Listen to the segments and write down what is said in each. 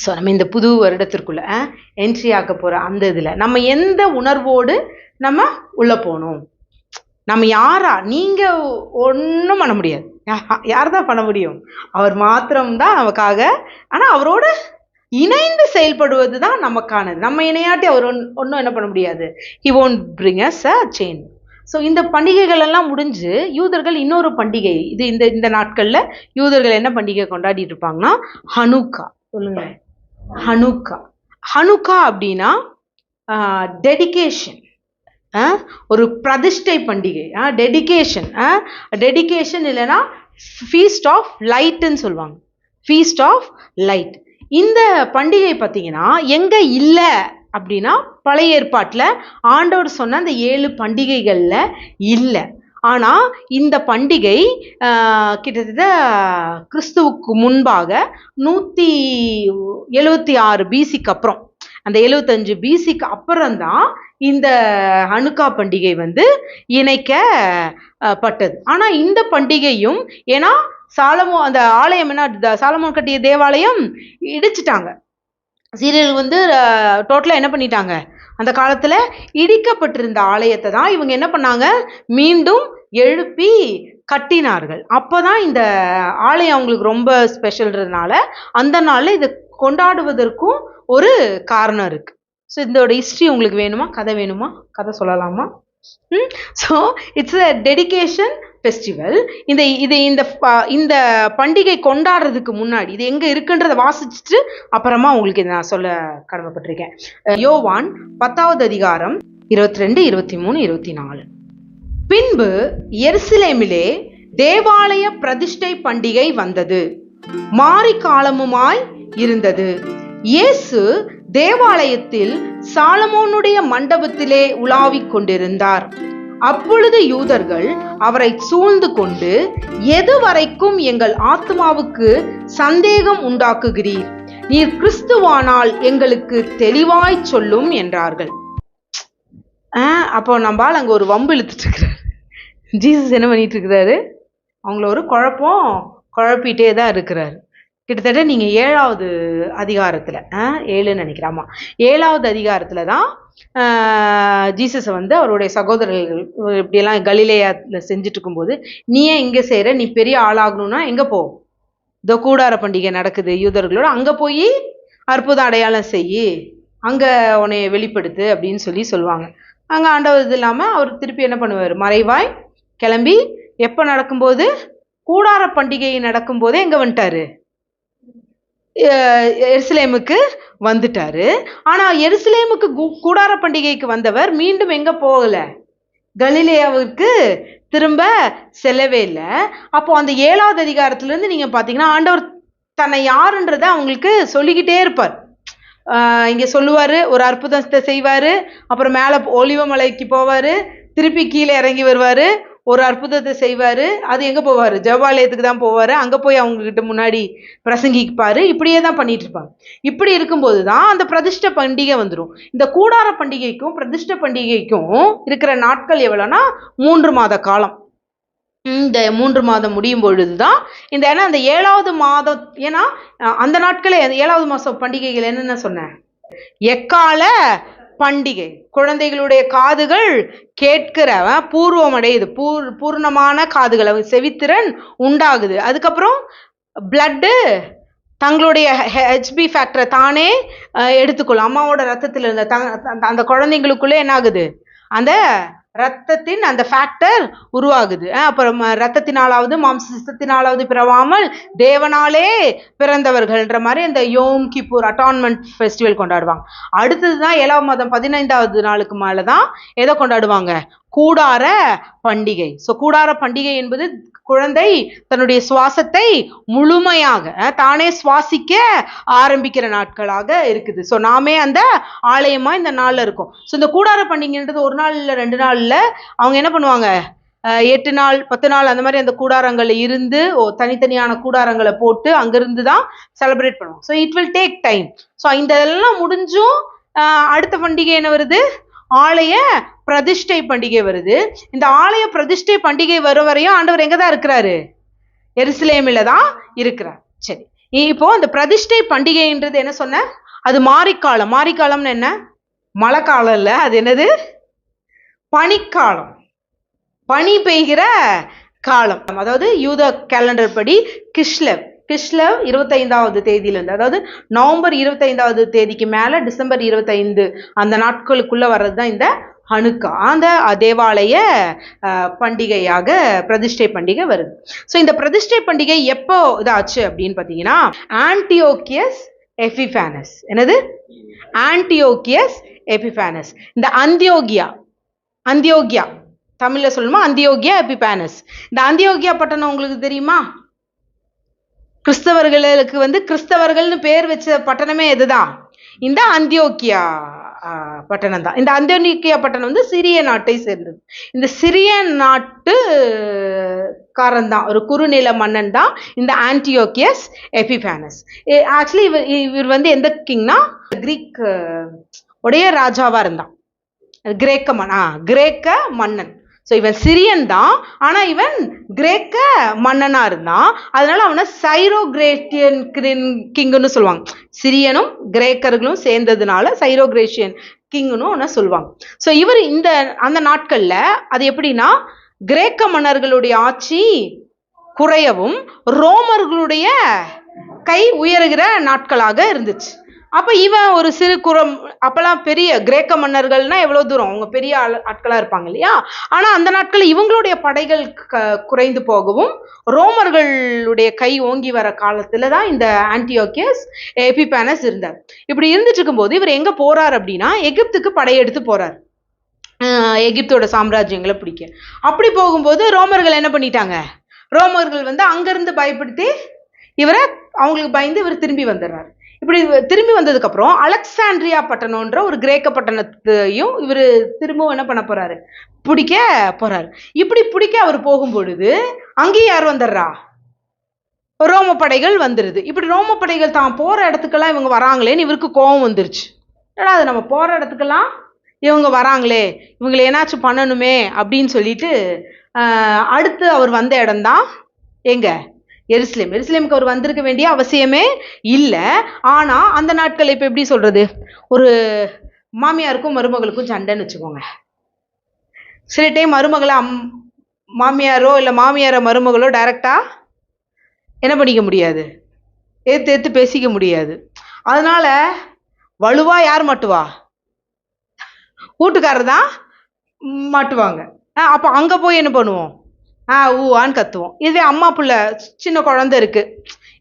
So நம்ம இந்த புது வருடத்திற்குள்ள என்ட்ரி ஆக போகிற அந்த இதில் நம்ம எந்த உணர்வோடு நம்ம உள்ளே போகணும்? நம்ம யாரா? நீங்கள் ஒன்றும் பண்ண முடியாது. யார் தான் பண்ண முடியும்? அவர் மாத்திரம்தான் நமக்காக. ஆனால் அவரோடு இணைந்து செயல்படுவது தான் நமக்கானது. நம்ம இணையாட்டி அவர் ஒன்றும் என்ன பண்ண முடியாது. He won't bring us a change. So இந்த பண்டிகைகள் எல்லாம் முடிஞ்சு யூதர்கள் இன்னொரு பண்டிகை, இது இந்த நாட்களில் யூதர்கள் என்ன பண்டிகை கொண்டாடிட்டு இருப்பாங்கன்னா ஹனுக்கா. சொல்லுங்க. ஹனுக்கா அப்படின்னா டெடிகேஷன், ஒரு பிரதிஷ்டை பண்டிகை. டெடிகேஷன் இல்லைன்னா ஃபீஸ்ட் ஆஃப் லைட்டுன்னு சொல்லுவாங்க. Feast of light. இந்த பண்டிகை பார்த்தீங்கன்னா எங்கே இல்லை அப்படின்னா பழைய ஏற்பாட்டில் ஆண்டவர் சொன்ன அந்த 7 பண்டிகைகளில் இல்லை. ஆனால் இந்த பண்டிகை கிட்டத்தட்ட கிறிஸ்துவுக்கு முன்பாக 176 பிசிக்கு அப்புறம், அந்த 75 பிசிக்கு அப்புறம்தான் இந்த ஹனுக்கா பண்டிகை இணைக்கப்பட்டது. ஆனால் இந்த பண்டிகையும் ஏன்னா அந்த ஆலயம் என்ன, சாலமோன் கட்டிய தேவாலயம் இடிச்சிட்டாங்க. சீரியல் டோட்டலாக என்ன பண்ணிட்டாங்க, அந்த காலத்தில் இடிக்கப்பட்டிருந்த ஆலயத்தை தான் இவங்க என்ன பண்ணாங்க, மீண்டும் எழுப்பி கட்டினார்கள். அப்போ தான் இந்த ஆலயம் அவங்களுக்கு ரொம்ப ஸ்பெஷல்ன்றதுனால அந்த நாளில் இதை கொண்டாடுவதற்கும் ஒரு காரணம் இருக்குது. ஸோ இதோட ஹிஸ்ட்ரி உங்களுக்கு வேணுமா? கதை வேணுமா? கதை சொல்லலாமா? So it's a dedication festival. இந்த பண்டிகை கொண்டாடுறதுக்கு முன்னாடி இது எங்கே இருக்குன்றதை வாசிச்சுட்டு அப்புறமா உங்களுக்கு இதை நான் சொல்ல கடமைப்பட்டிருக்கேன். யோவான் 10வது அதிகாரம் 22, 23, 24. பின்பு எருசலேமிலே தேவாலய பிரதிஷ்டை பண்டிகை வந்தது, மாரி காலமுமாய் இருந்தது. இயேசு தேவாலயத்தில் சாலமோனுடைய மண்டபத்திலே உலாவிக் கொண்டிருந்தார். அப்பொழுது யூதர்கள் அவரை சூழ்ந்து கொண்டு, எதுவரைக்கும் எங்கள் ஆத்மாவுக்கு சந்தேகம் உண்டாக்குகிறீர்? நீர் கிறிஸ்துவானால் எங்களுக்கு தெளிவாய் சொல்லும் என்றார்கள். அப்போ நம்மால் அங்கே ஒரு வம்பு இழுத்துட்டு இருக்கிறாரு. ஜீசஸ் என்ன பண்ணிட்டு இருக்கிறாரு? அவங்கள ஒரு குழப்பிட்டே தான் இருக்கிறாரு. கிட்டத்தட்ட நீங்கள் 7வது அதிகாரத்தில் 7ன்னு நினைக்கிறாமா, 7வது அதிகாரத்தில் தான் ஜீசஸை அவருடைய சகோதரர்கள் இப்படியெல்லாம் கலிலேயாவில் செஞ்சுட்டு இருக்கும்போது, நீ ஏன் இங்கே செய்கிற? நீ பெரிய ஆளாகணும்னா எங்கே போ, இந்த கூடார பண்டிகை நடக்குது யூதர்களோட, அங்கே போய் அற்புத அடையாளம் செய், அங்கே உன்னை வெளிப்படுத்து அப்படின்னு சொல்லுவாங்க. அங்கே ஆண்டவர் இது இல்லாமல் அவர் திருப்பி என்ன பண்ணுவார், மறைவாய் கிளம்பி எப்போ நடக்கும்போது, கூடார பண்டிகை நடக்கும்போதே எங்கே வந்துட்டாரு, எருசலேமுக்கு வந்துட்டாரு. ஆனால் எருசலேமுக்கு கூடார பண்டிகைக்கு வந்தவர் மீண்டும் எங்கே போகலை, கலிலேயாவுக்கு திரும்ப செல்லவே இல்லை. அப்போ அந்த 7வது அதிகாரத்திலேருந்து நீங்கள் பார்த்தீங்கன்னா ஆண்டவர் தன்னை யாருன்றதை அவங்களுக்கு சொல்லிக்கிட்டே இருப்பார். இங்கே சொல்லுவார், ஒரு அற்புதத்தை செய்வார், அப்புறம் மேலே ஒலிவமலைக்கு போவார், திருப்பி கீழே இறங்கி வருவார், ஒரு அற்புதத்தை செய்வார், அது எங்கே போவார், ஜெபாலயத்துக்கு தான் போவார், அங்கே போய் அவங்கக்கிட்ட முன்னாடி பிரசங்கிப்பார். இப்படியே தான் பண்ணிட்டு இருப்பாங்க. இப்படி இருக்கும்போது தான் அந்த பிரதிஷ்டை பண்டிகை வந்துடும். இந்த கூடார பண்டிகைக்கும் பிரதிஷ்டை பண்டிகைக்கும் இருக்கிற நாட்கள் எவ்வளோனா 3 மாத காலம். இந்த 3 மாதம் முடியும் பொழுது தான் ஏன்னா அந்த 7வது மாதம், ஏன்னா அந்த நாட்களே 7வது மாதம் பண்டிகைகள் என்னென்ன சொன்னேன், எக்கால பண்டிகை, குழந்தைகளுடைய காதுகள் கேட்கிற பூர்வமடையுது, பூர்ணமான காதுகளை செவித்திறன் உண்டாகுது. அதுக்கப்புறம் பிளட்டு தங்களுடைய ஹெச்பி ஃபேக்டரை தானே எடுத்துக்கொள்ளும். அம்மாவோட ரத்தத்தில் இருந்த அந்த குழந்தைங்களுக்குள்ளே என்ன ஆகுது, அந்த ரத்தத்தின் அந்த ஃபேக்டர் உருவாகுது. அப்புறம் ரத்தத்தினாலாவது மாம்சத்தினாலாவது பிறவாமல் தேவனாலே பிறந்தவர்கள்ன்ற மாதிரி அந்த யோம் கிப்பூர் அட்டான்மெண்ட் ஃபெஸ்டிவல் கொண்டாடுவாங்க. அடுத்தது தான் 7ஆம் மாதம் 15வது நாளுக்கு மேலே தான் எதை கொண்டாடுவாங்க, கூடார பண்டிகை. ஸோ கூடார பண்டிகை என்பது குழந்தை தன்னுடைய சுவாசத்தை முழுமையாக தானே சுவாசிக்க ஆரம்பிக்கிற நாட்களாக இருக்குது. ஸோ நாமே அந்த ஆலயமா இந்த நாளில் இருக்கும். ஸோ இந்த கூடார பண்டிகைன்றது 1 நாள் இல்லை 2 நாள் இல்லை, அவங்க என்ன பண்ணுவாங்க, 8 நாள் 10 நாள் அந்த மாதிரி அந்த கூடாரங்களில் இருந்து தனித்தனியான கூடாரங்களை போட்டு அங்கிருந்து தான் செலிப்ரேட் பண்ணுவாங்க. So it will take time. So இதெல்லாம் முடிஞ்சும் அடுத்த பண்டிகை என்ன வருது, ஆலய பிரதிஷ்டை பண்டிகை வருது. இந்த ஆலய பிரதிஷ்டை பண்டிகை வரும் வரையும் ஆண்டவர் எங்கே தான் இருக்கிறாரு, எருசலேமில் தான் இருக்கிறார். சரி, இப்போ அந்த பிரதிஷ்டை பண்டிகைன்றது என்ன சொன்ன, அது மாரிக்காலம். மாரிக்காலம்னு என்ன? மழை காலம் இல்ல, அது என்னது? பனிக்காலம். பனி பெய்கிற காலம். அதாவது யூத கேலண்டர் படி கிஷ்லவ் 25வது தேதியிலிருந்து, அதாவது நவம்பர் 25வது தேதிக்கு மேல டிசம்பர் 25 அந்த நாட்களுக்குள்ள வர்றதுதான் இந்த ஹனுக்கா, அந்த தேவாலய பண்டிகையாக பிரதிஷ்டை பண்டிகை வருது. ஸோ இந்த பிரதிஷ்டை பண்டிகை எப்போ இதாச்சு அப்படின்னு பார்த்தீங்கன்னா, ஆன்டியோக்கியஸ் எபிஃபானஸ். என்னது? ஆன்டியோக்கியஸ் எபிஃபானஸ். இந்த அந்தியோகியா தமிழ்ல சொல்லணுமா? அந்தியோகியா எபிஃபானஸ். இந்த அந்தியோகியா பட்டணம் உங்களுக்கு தெரியுமா? கிறிஸ்தவர்களுக்கு கிறிஸ்தவர்கள்னு பேர் வச்ச பட்டணமே எதுதான்? இந்த அந்தியோக்கியா பட்டணம் தான். இந்த அந்தியோக்கியா பட்டணம் சிரிய நாட்டை சேர்ந்தது. இந்த சிரிய நாட்டு காரன் தான், ஒரு குறுநில மன்னன் தான் இந்த ஆன்டியோக்கியஸ் எபிஃபானஸ். ஆக்சுவலி இவர் எந்த கிங்னா கிரீக் உடைய ராஜாவா இருந்தான். கிரேக்க மன்னன். ஸோ இவன் சிரியன் தான், ஆனா இவன் கிரேக்க மன்னனா இருந்தான். அதனால அவனை சைரோகிரேட்டியன் கிங்னு சொல்லுவாங்க. சிரியனும் கிரேக்கர்களும் சேர்ந்ததுனால சைரோகிரேஷியன் கிங்னு அவனை சொல்லுவாங்க. ஸோ இவர் அந்த நாட்கள்ல அது எப்படின்னா, கிரேக்க மன்னர்களுடைய ஆட்சி குறையவும் ரோமர்களுடைய கை உயர்கிற நாட்களாக இருந்துச்சு. அப்ப இவன் ஒரு சிறு அப்பெல்லாம் பெரிய கிரேக்க மன்னர்கள்னா எவ்வளவு தூரம், அவங்க பெரிய ஆட்களா இருப்பாங்க இல்லையா? ஆனா அந்த நாட்கள் இவங்களுடைய படைகள் குறைந்து போகவும் ரோமர்களுடைய கை ஓங்கி வர காலத்துலதான் இந்த ஆன்டியோக்கியஸ் எபிஃபானஸ் இருந்தார். இப்படி இருந்துட்டு இருக்கும்போது இவர் எங்க போறார் அப்படின்னா, எகிப்துக்கு படையெடுத்து போறார், எகிப்தோட சாம்ராஜ்யங்களை பிடிக்க. அப்படி போகும்போது ரோமர்கள் என்ன பண்ணிட்டாங்க, ரோமர்கள் அங்கிருந்து பயப்படுத்தி இவரை அவங்களுக்கு பயந்து இவர் திரும்பி வந்துடுறாரு. இப்படி திரும்பி வந்ததுக்கு அப்புறம் அலெக்சாண்ட்ரியா பட்டணம்ன்ற ஒரு கிரேக்க பட்டணத்தையும் இவர் திரும்பவும் என்ன பண்ண போறாரு, பிடிக்க போறாரு. இப்படி பிடிக்க அவர் போகும்பொழுது அங்கேயும் யார் வந்துடுறா, ரோம படைகள் வந்துருது. இப்படி ரோம படைகள் தான் போற இடத்துக்கெல்லாம் இவங்க வராங்களேன்னு இவருக்கு கோபம் வந்துருச்சு. ஏன்னா அது நம்ம போற இடத்துக்கெல்லாம் இவங்க வராங்களே, இவங்களை ஏதாச்சும் பண்ணணுமே அப்படின்னு சொல்லிட்டு அடுத்து அவர் வந்த இடம்தான் எங்க, எருசலேம். எருசலேமுக்கு அவர் வந்திருக்க வேண்டிய அவசியமே இல்லை. ஆனா அந்த நாட்கள் இப்ப எப்படி சொல்றது, ஒரு மாமியாருக்கும் மருமகளுக்கும் சண்டைன்னு வச்சுக்கோங்க. சில டைம் மருமகளை மாமியாரோ இல்ல மாமியார மருமகளோ டைரக்டா என்ன பண்ணிக்க முடியாது, ஏத்து பேசிக்க முடியாது. அதனால வலுவா யார் மாட்டுவா, வீட்டுக்காரர் தான் மாட்டுவாங்க. அப்ப அங்க போய் என்ன பண்ணுவோம், ஊவான்னு கத்துவோம். இதுவே அம்மா பிள்ளை சின்ன குழந்தை இருக்கு,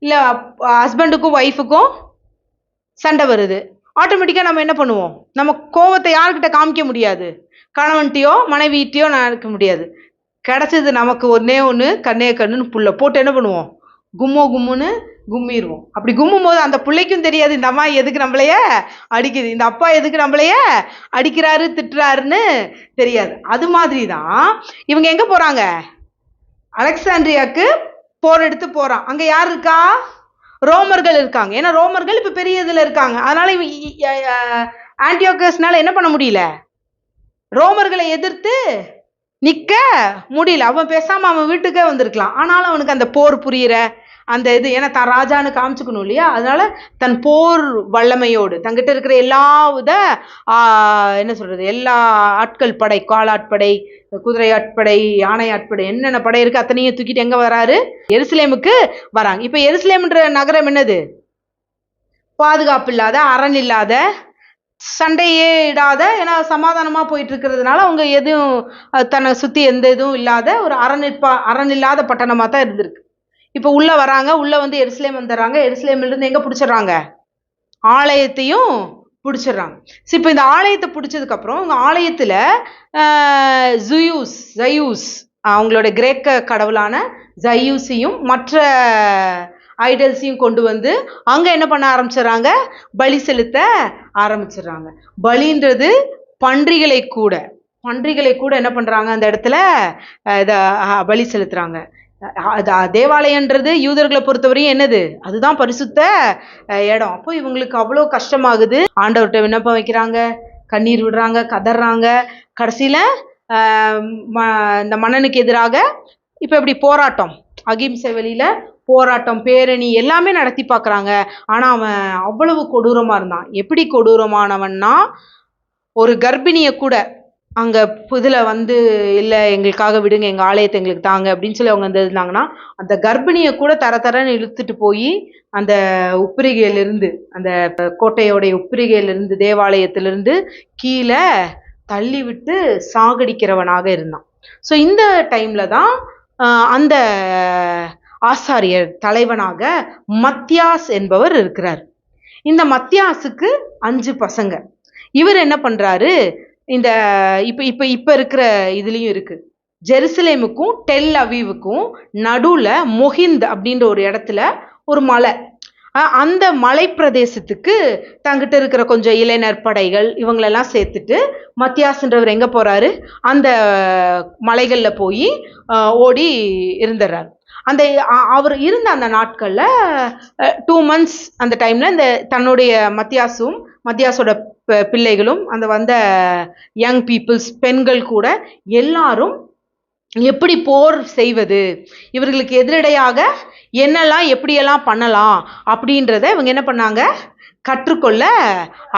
இல்ல ஹஸ்பண்டுக்கும் ஒய்ஃபுக்கும் சண்டை வருது, ஆட்டோமேட்டிக்கா நம்ம என்ன பண்ணுவோம், நம்ம கோவத்தை யார்கிட்ட காமிக்க முடியாது, கணவன்கிட்டயோ மனைவிட்டையோ நடக்க முடியாது. கிடைச்சது நமக்கு ஒண்ணு கண்ணே கண்ணுன்னு புள்ள போட்டு என்ன பண்ணுவோம், கும்முன்னு கும்மிடுவோம். அப்படி கும்மும் போது அந்த பிள்ளைக்கும் தெரியாது இந்த அம்மா எதுக்கு நம்மளைய அடிக்குது, இந்த அப்பா எதுக்கு நம்மளைய அடிக்கிறாரு திட்டுறாருன்னு தெரியாது. அது மாதிரிதான் இவங்க எங்க போறாங்க, அலெக்சாண்ட்ரியாக்கு போர் எடுத்து போறான். அங்க யார் இருக்கா, ரோமர்கள் இருக்காங்க. ஏன்னா ரோமர்கள் இப்ப பெரிய இதுல இருக்காங்க. அதனால ஆன்டியோகஸ்னால என்ன பண்ண முடியல, ரோமர்களை எதிர்த்து நிக்க முடியல. அவன் பேசாம அவன் வீட்டுக்கே வந்திருக்கலாம். ஆனாலும் அவனுக்கு அந்த போர் புரியுற அந்த இது, ஏன்னா தான் ராஜான்னு காமிச்சுக்கணும் இல்லையா? அதனால தன் போர் வல்லமையோடு தங்கிட்ட இருக்கிற எல்லா வித என்ன சொல்றது, எல்லா ஆட்கள் படை, காலாட்படை, குதிரை ஆட்படை, யானை ஆட்படை, என்னென்ன படை இருக்கு அத்தனையும் தூக்கிட்டு எங்க வராரு, எருசலேமுக்கு வராங்க. இப்ப எருசலேம்ன்ற நகரம் என்னது, பாதுகாப்பு இல்லாத, அரண் இல்லாத, சண்டையே இடாத, ஏன்னா சமாதானமா போயிட்டு இருக்கிறதுனால அவங்க எதுவும் தன்னை சுத்தி எந்த இதுவும் இல்லாத ஒரு அரண் இல்லாத பட்டணமா தான் இருந்திருக்கு. இப்ப உள்ள வராங்க, உள்ள எருசலேம் வந்துடுறாங்க. எருசலேம்ல இருந்து எங்க பிடிச்சிடுறாங்க, ஆலயத்தையும் பிடிச்சிடுறாங்க. இப்ப இந்த ஆலயத்தை பிடிச்சதுக்கு அப்புறம் உங்க ஆலயத்துல ஜயூஸ் அவங்களோட கிரேக்க கடவுளான ஜயூஸையும் மற்ற ஐடல்ஸையும் கொண்டு அங்க என்ன பண்ண ஆரம்பிச்சிடறாங்க, பலி செலுத்த ஆரம்பிச்சிடுறாங்க. பலின்றது பன்றிகளை கூட என்ன பண்றாங்க, அந்த இடத்துல பலி செலுத்துறாங்க. தேவாலயன்றது யூதர்களை பொறுத்தவரையும் என்னது, அதுதான் பரிசுத்த இடம். அப்போ இவங்களுக்கு அவ்வளோ கஷ்டமாகுது. ஆண்டவர்கிட்ட விண்ணப்பம் வைக்கிறாங்க, கண்ணீர் விடுறாங்க, கதறாங்க. கடைசியில இந்த மன்னனுக்கு எதிராக இப்ப எப்படி போராட்டம், அகிம்சை வழியில போராட்டம், பேரணி எல்லாமே நடத்தி பார்க்குறாங்க. ஆனா அவன் அவ்வளவு கொடூரமா இருந்தான். எப்படி கொடூரமானவன்னா, ஒரு கர்ப்பிணிய கூட அங்க இதுல வந்து இல்ல எங்களுக்காக விடுங்க, எங்க ஆலயத்தை எங்களுக்கு தாங்க அப்படின்னு சொல்லி அவங்க வந்து இருந்தாங்கன்னா, அந்த கர்ப்பிணிய கூட தர தரன்னு இழுத்துட்டு போய் அந்த உப்பிரிகையிலிருந்து, அந்த கோட்டையோடைய உப்பிரிகையிலிருந்து, தேவாலயத்திலிருந்து கீழே தள்ளி விட்டு சாகடிக்கிறவனாக இருந்தான். ஸோ இந்த டைம்ல தான் அந்த ஆசாரியர் தலைவனாக மத்தியாஸ் என்பவர் இருக்கிறார். இந்த மத்தியாசுக்கு 5 பசங்க. இவர் என்ன பண்றாரு, இந்த இப்ப இப்ப இப்ப இருக்கிற இதுலயும் இருக்கு, ஜெருசலேமுக்கும் டெல் அவீவுக்கும் நடுவுல மொஹிந்த் அப்படின்ற ஒரு இடத்துல ஒரு மலை. அந்த மலை பிரதேசத்துக்கு தங்கிட்ட இருக்கிற கொஞ்சம் இளைஞர் படைகள் இவங்களெல்லாம் சேர்த்துட்டு மத்தியாஸ்ன்றவர் எங்க போறாரு, அந்த மலைகள்ல போய் ஓடி இருந்துடுறாரு. அந்த அவர் இருந்த அந்த நாட்கள்ல 2 months அந்த டைம்ல இந்த தன்னுடைய மத்தியாசோட பிள்ளைகளும் அந்த வந்த யங் பீப்புள்ஸ், பெண்கள் கூட எல்லாரும் எப்படி போர் செய்வது, இவர்களுக்கு எதிரடையாக என்னெல்லாம் எப்படியெல்லாம் பண்ணலாம் அப்படின்றத இவங்க என்ன பண்ணாங்க, கற்றுக்கொள்ள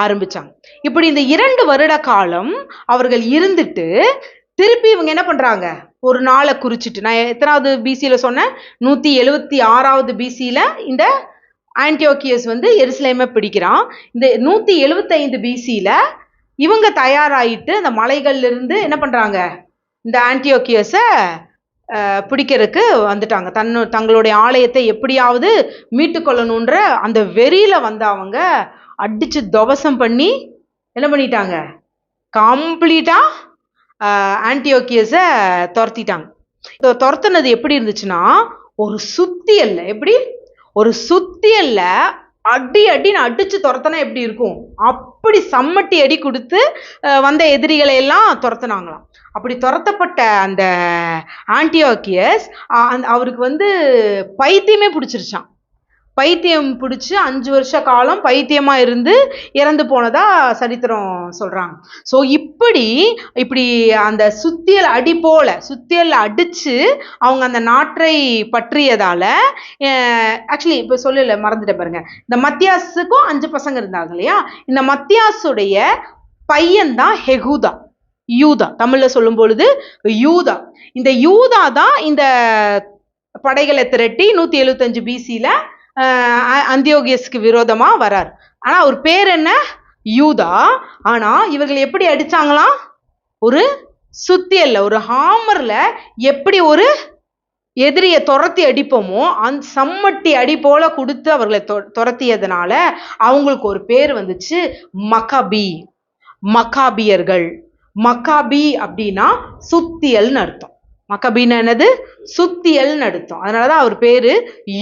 ஆரம்பிச்சாங்க. இப்படி இந்த 2 வருட காலம் அவர்கள் இருந்துட்டு திருப்பி இவங்க என்ன பண்றாங்க, ஒரு நாளை குறிச்சிட்டு, நான் எத்தனாவது பிசியில சொன்னேன், 176வது பிசியில இந்த ஆன்டியோக்கியஸ் வந்து எருசலேமை பிடிக்கிறான். இந்த 175 பிசியில இவங்க தயாராயிட்டு அந்த மலைகள்ல இருந்து என்ன பண்றாங்க, இந்த ஆன்டியோக்கியஸை பிடிக்கிறதுக்கு வந்துட்டாங்க. தங்களுடைய ஆலயத்தை எப்படியாவது மீட்டு கொள்ளணுன்ற அந்த வெறியில வந்து அவங்க அடிச்சு துவசம் பண்ணி என்ன பண்ணிட்டாங்க, கம்ப்ளீட்டா ஆன்டியோக்கியஸை துரத்திட்டாங்க. துரத்துனது எப்படி இருந்துச்சுன்னா, ஒரு சுத்தியல்ல, எப்படி ஒரு சுத்தியல்ல அடின்னு அடிச்சு துரத்தனா எப்படி இருக்கும், அப்படி சம்மட்டி அடி கொடுத்து வந்த எதிரிகளை எல்லாம் துரத்துனாங்களாம். அப்படி துரத்தப்பட்ட அந்த ஆன்டியோக்கியஸ் அவருக்கு வந்து பைத்தியமே பிடிச்சிருச்சான். பைத்தியம் பிடிச்சி 5 வருஷ காலம் பைத்தியமா இருந்து இறந்து போனதா சரித்திரம் சொல்றாங்க. ஸோ இப்படி அந்த சுத்தியல் அடி போல சுத்தியல் அடிச்சு அவங்க அந்த நாட்டை பற்றியதால, ஆக்சுவலி இப்போ சொல்லல மறந்துட்டேன் பாருங்க, இந்த மத்தியாசுக்கும் 5 பசங்க இருந்தாங்க இல்லையா, இந்த மத்தியாசுடைய பையன் தான் ஹெகூதா, யூதா, தமிழ்ல சொல்லும் பொழுது யூதா. இந்த யூதா தான் இந்த படைகளை திரட்டி 175 பிசியில அந்தியோகியஸ்க்கு விரோதமா வரார். ஆனா அவர் பேர் என்ன, யூதா. ஆனா இவர்கள் எப்படி அடிச்சாங்களாம், ஒரு சுத்தியல்ல, ஒரு ஹாமர்ல எப்படி ஒரு எதிரியை துரத்தி அடிப்போமோ அந்த சம்மட்டி அடி போல கொடுத்து அவர்களை துரத்தியதுனால அவங்களுக்கு ஒரு பேர் வந்துச்சு, மக்காபியர்கள். மக்காபி அப்படின்னா சுத்தியல்னு அர்த்தம். மக்காபின்னு என்னது, சுத்தியல்னு அர்த்தம். அதனாலதான் அவர் பேரு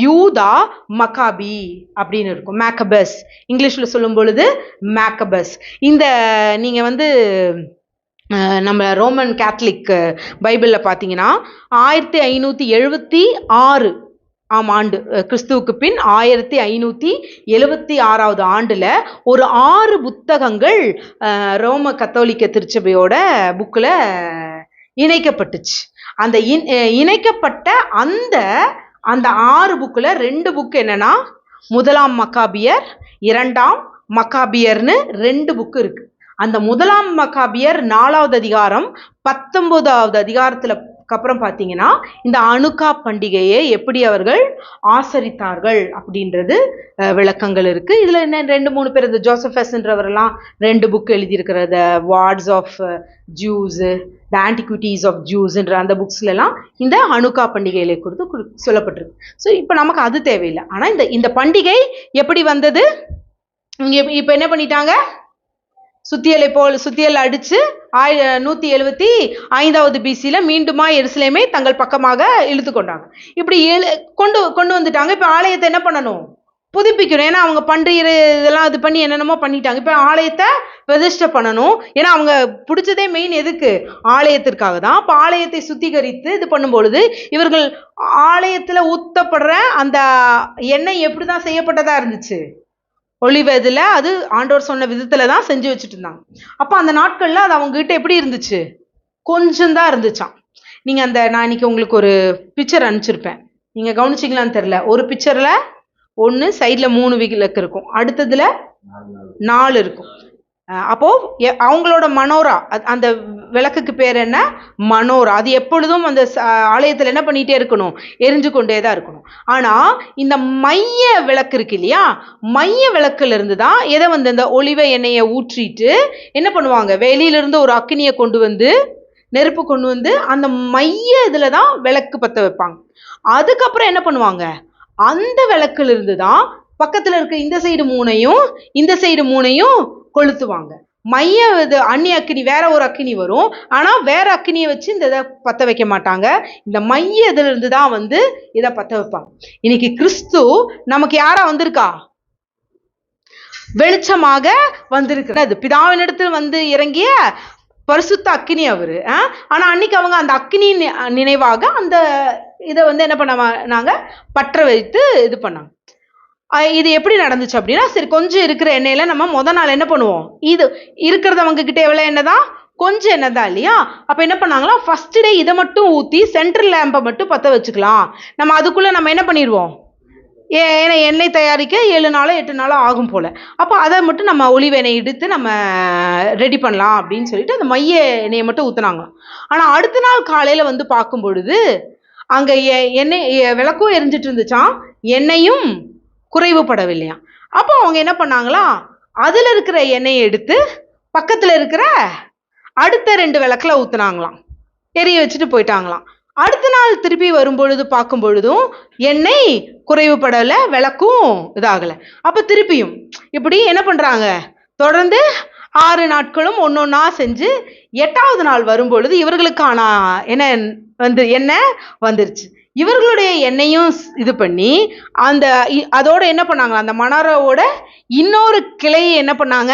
யூதா மக்காபி அப்படின்னு இருக்கும். மேக்கபஸ், இங்கிலீஷ்ல சொல்லும் பொழுது மேக்கபஸ். இந்த நீங்க வந்து நம்ம ரோமன் கேத்தலிக் பைபிள்ல பாத்தீங்கன்னா 1576 ஆண்டு கிறிஸ்துவுக்கு பின் 1576வது ஆண்டுல ஒரு 6 புத்தகங்கள் ரோம கத்தோலிக்க திருச்சபையோட புக்ல இணைக்கப்பட்டுச்சு. அந்த இணைக்கப்பட்ட அந்த 6 புக்ல 2 புக் என்னன்னா, 1ஆம் மக்காபியர், 2ஆம் மக்காபியர்னு 2 புக்கு இருக்கு. அந்த 1ஆம் மக்காபியர் 4வது அதிகாரம் 19வது அதிகாரத்துல அப்புறம் பாத்தீங்கன்னா இந்த அனுக்கா பண்டிகையை எப்படி அவர்கள் ஆசரித்தார்கள் அப்படின்றது விளக்கங்கள் இருக்கு. இதுல என்ன 2-3 பேர், இந்த ஜோசபஸ்ன்றவரெல்லாம் 2 புக் எழுதியிருக்கிறது, wars of Jews, the antiquities of ஜூஸ்ன்ற அந்த புக்ஸ்ல எல்லாம் இந்த அனுக்கா பண்டிகைகளை குறித்து சொல்லப்பட்டிருக்கு. ஸோ இப்போ நமக்கு அது தேவையில்லை. ஆனா இந்த பண்டிகை எப்படி வந்தது, இப்ப என்ன பண்ணிட்டாங்க, சுத்தியல் அடிச்சு 175வது பிசியில மீண்டுமா எருசலேமை தங்கள் பக்கமாக இழுத்து கொண்டாங்க. இப்படி கொண்டு வந்துட்டாங்க. இப்ப ஆலயத்தை என்ன பண்ணணும், புதுப்பிக்கணும். ஏன்னா அவங்க பண்டிகை இதெல்லாம் இது பண்ணி என்னென்னமோ பண்ணிட்டாங்க. இப்ப ஆலயத்தை பிரதிஷ்டை பண்ணணும். ஏன்னா அவங்க பிடிச்சதே மெயின் எதுக்கு, ஆலயத்திற்காக தான். இப்ப ஆலயத்தை சுத்திகரித்து இது பண்ணும் பொழுது இவர்கள் ஆலயத்துல ஊத்தப்படுற அந்த எண்ணெய் எப்படிதான் செய்யப்பட்டதா இருந்துச்சு, ஒளிவதுல அது ஆண்டவர் சொன்ன விதத்துல தான் செஞ்சு வச்சுட்டு இருந்தாங்க. அப்ப அந்த நாட்கள்ல அது அவங்க கிட்ட எப்படி இருந்துச்சு, கொஞ்சம் தான் இருந்துச்சான். நீங்க நான் இன்னைக்கு உங்களுக்கு ஒரு பிக்சர் அனுப்பிச்சிருப்பேன். நீங்க கவனிச்சிங்களான்னு தெரியல. ஒரு பிக்சர்ல 1 சைட்ல 3 விளக்கு இருக்கும், அடுத்ததுல 4 இருக்கும். அப்போ அவங்களோட மனோரா, அந்த விளக்குக்கு பேர் என்ன? மனோரா. அது எப்பொழுதும் அந்த ஆலயத்துல என்ன பண்ணிட்டே இருக்கணும்? எரிஞ்சு கொண்டே தான் இருக்கணும். ஆனா இந்த மைய விளக்கு இருக்கு இல்லையா, மைய விளக்குல இருந்து தான் எதை வந்து இந்த ஒலிவ எண்ணெயை ஊற்றிட்டு என்ன பண்ணுவாங்க, வெளியில இருந்து ஒரு அக்கினியை கொண்டு வந்து, நெருப்பு கொண்டு வந்து அந்த மைய இதுல தான் விளக்கு பத்த வைப்பாங்க. அதுக்கப்புறம் என்ன பண்ணுவாங்க, அந்த விளக்குல இருந்து தான் பக்கத்துல இருக்க இந்த சைடு 3ஐயும் இந்த சைடு 3ஐயும் கொளுத்துவாங்க. மைய இது அந்நிய அக்கினி, வேற ஒரு அக்கினி வரும். ஆனா வேற அக்கினியை வச்சு இந்த இதை பத்த வைக்க மாட்டாங்க. இந்த மைய இதுல இருந்து தான் வந்து இதை பத்த வைப்பாங்க. இன்னைக்கு கிறிஸ்து நமக்கு யாரா வந்திருக்கா? வெளிச்சமாக வந்திருக்கிறது. பிதாவினிடத்தில் வந்து இறங்கிய பரிசுத்த அக்கினி அவரு. ஆனா அன்னைக்கு அவங்க அந்த அக்கினி நினைவாக அந்த இதை வந்து என்ன பண்ணாங்க, பற்ற வைத்து இது பண்ணாங்க. இது எப்படி நடந்துச்சு அப்படின்னா, சரி கொஞ்சம் இருக்கிற எண்ணெயில நம்ம முத நாள் என்ன பண்ணுவோம், இது இருக்கிறது அவங்க கிட்ட எவ்வளவு எண்ணெய் தான், கொஞ்சம் எண்ணெய் தான் இல்லையா. அப்ப என்ன பண்ணாங்களா, ஃபர்ஸ்ட் டே இதை மட்டும் ஊத்தி சென்ட்ரல் லேம்பை மட்டும் பத்த வச்சுக்கலாம். நம்ம அதுக்குள்ள நம்ம என்ன பண்ணிடுவோம், ஏன்னா எண்ணெய் தயாரிக்க 7 நாளோ 8 நாளோ ஆகும் போல. அப்போ அதை மட்டும் நம்ம ஒலிவ எண்ணெய் எடுத்து நம்ம ரெடி பண்ணலாம் அப்படின்னு சொல்லிட்டு அந்த மைய எண்ணெயை மட்டும் ஊத்துனாங்க. ஆனா அடுத்த நாள் காலையில வந்து பார்க்கும் பொழுது அங்க எண்ணெய் விளக்கும் எரிஞ்சிட்டு இருந்துச்சான், எண்ணெயும் குறைவுபடவில்லையா. அப்போ அவங்க என்ன பண்ணாங்களா, அதுல இருக்கிற எண்ணெயை எடுத்து பக்கத்துல இருக்கிற அடுத்த 2 விளக்குல ஊத்துனாங்களாம், எரிய வச்சுட்டு போயிட்டாங்களாம். அடுத்த நாள் திருப்பி வரும்பொழுது பார்க்கும் பொழுதும் எண்ணெய் குறைவுபடலை, விளக்கும் இதாகல. அப்ப திருப்பியும் இப்படி என்ன பண்றாங்க, தொடர்ந்து 6 நாட்களும் ஒன்னொன்னா செஞ்சு 8வது நாள் வரும்பொழுது இவர்களுக்கான என்ன வந்துருச்சு. இவர்களுடைய எண்ணெயும் இது பண்ணி அந்த அதோட என்ன பண்ணாங்க, அந்த மணரோட இன்னொரு கிளையை என்ன பண்ணாங்க,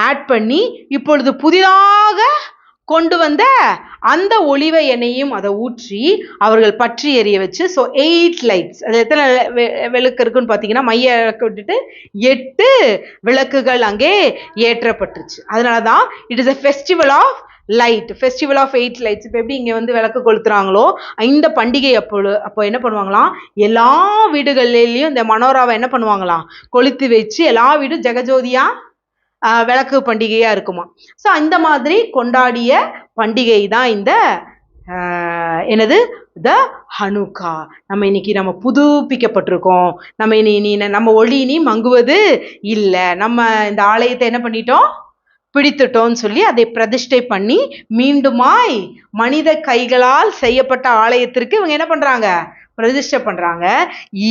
ஆட் பண்ணி இப்பொழுது புதிதாக கொண்டு வந்த அந்த ஒலிவ எண்ணெயும் அதை ஊற்றி அவர்கள் பற்றி எரிய வச்சு. ஸோ 8 லைட்ஸ், அது எத்தனை விளக்கு இருக்குன்னு பார்த்தீங்கன்னா, மைய விளக்கு விட்டுட்டு 8 விளக்குகள் அங்கே ஏற்றப்பட்டுருச்சு. அதனாலதான் it is a festival of light, festival of 8 lights. இப்போ எப்படி இங்க வந்து விளக்கு கொளுத்துறாங்களோ, இந்த பண்டிகை அப்போ என்ன பண்ணுவாங்களாம், எல்லா வீடுகளிலையும் இந்த மனோராவை என்ன பண்ணுவாங்களாம், கொளுத்து வச்சு எல்லா வீடும் ஜெகஜோதியா விளக்கு பண்டிகையா இருக்குமா. ஸோ இந்த மாதிரி கொண்டாடிய பண்டிகை தான் இந்த த ஹனுக்கா. நம்ம இன்னைக்கு நம்ம புதுப்பிக்கப்பட்டிருக்கோம். நம்ம ஒளி இனி மங்குவது இல்லை. நம்ம இந்த ஆலயத்தை என்ன பண்ணிட்டோம், பிடித்துட்டோம்னு சொல்லி அதை பிரதிஷ்டை பண்ணி மீண்டுமாய் மனித கைகளால் செய்யப்பட்ட ஆலயத்திற்கு இவங்க என்ன பண்றாங்க, பிரதிஷ்டை பண்றாங்க.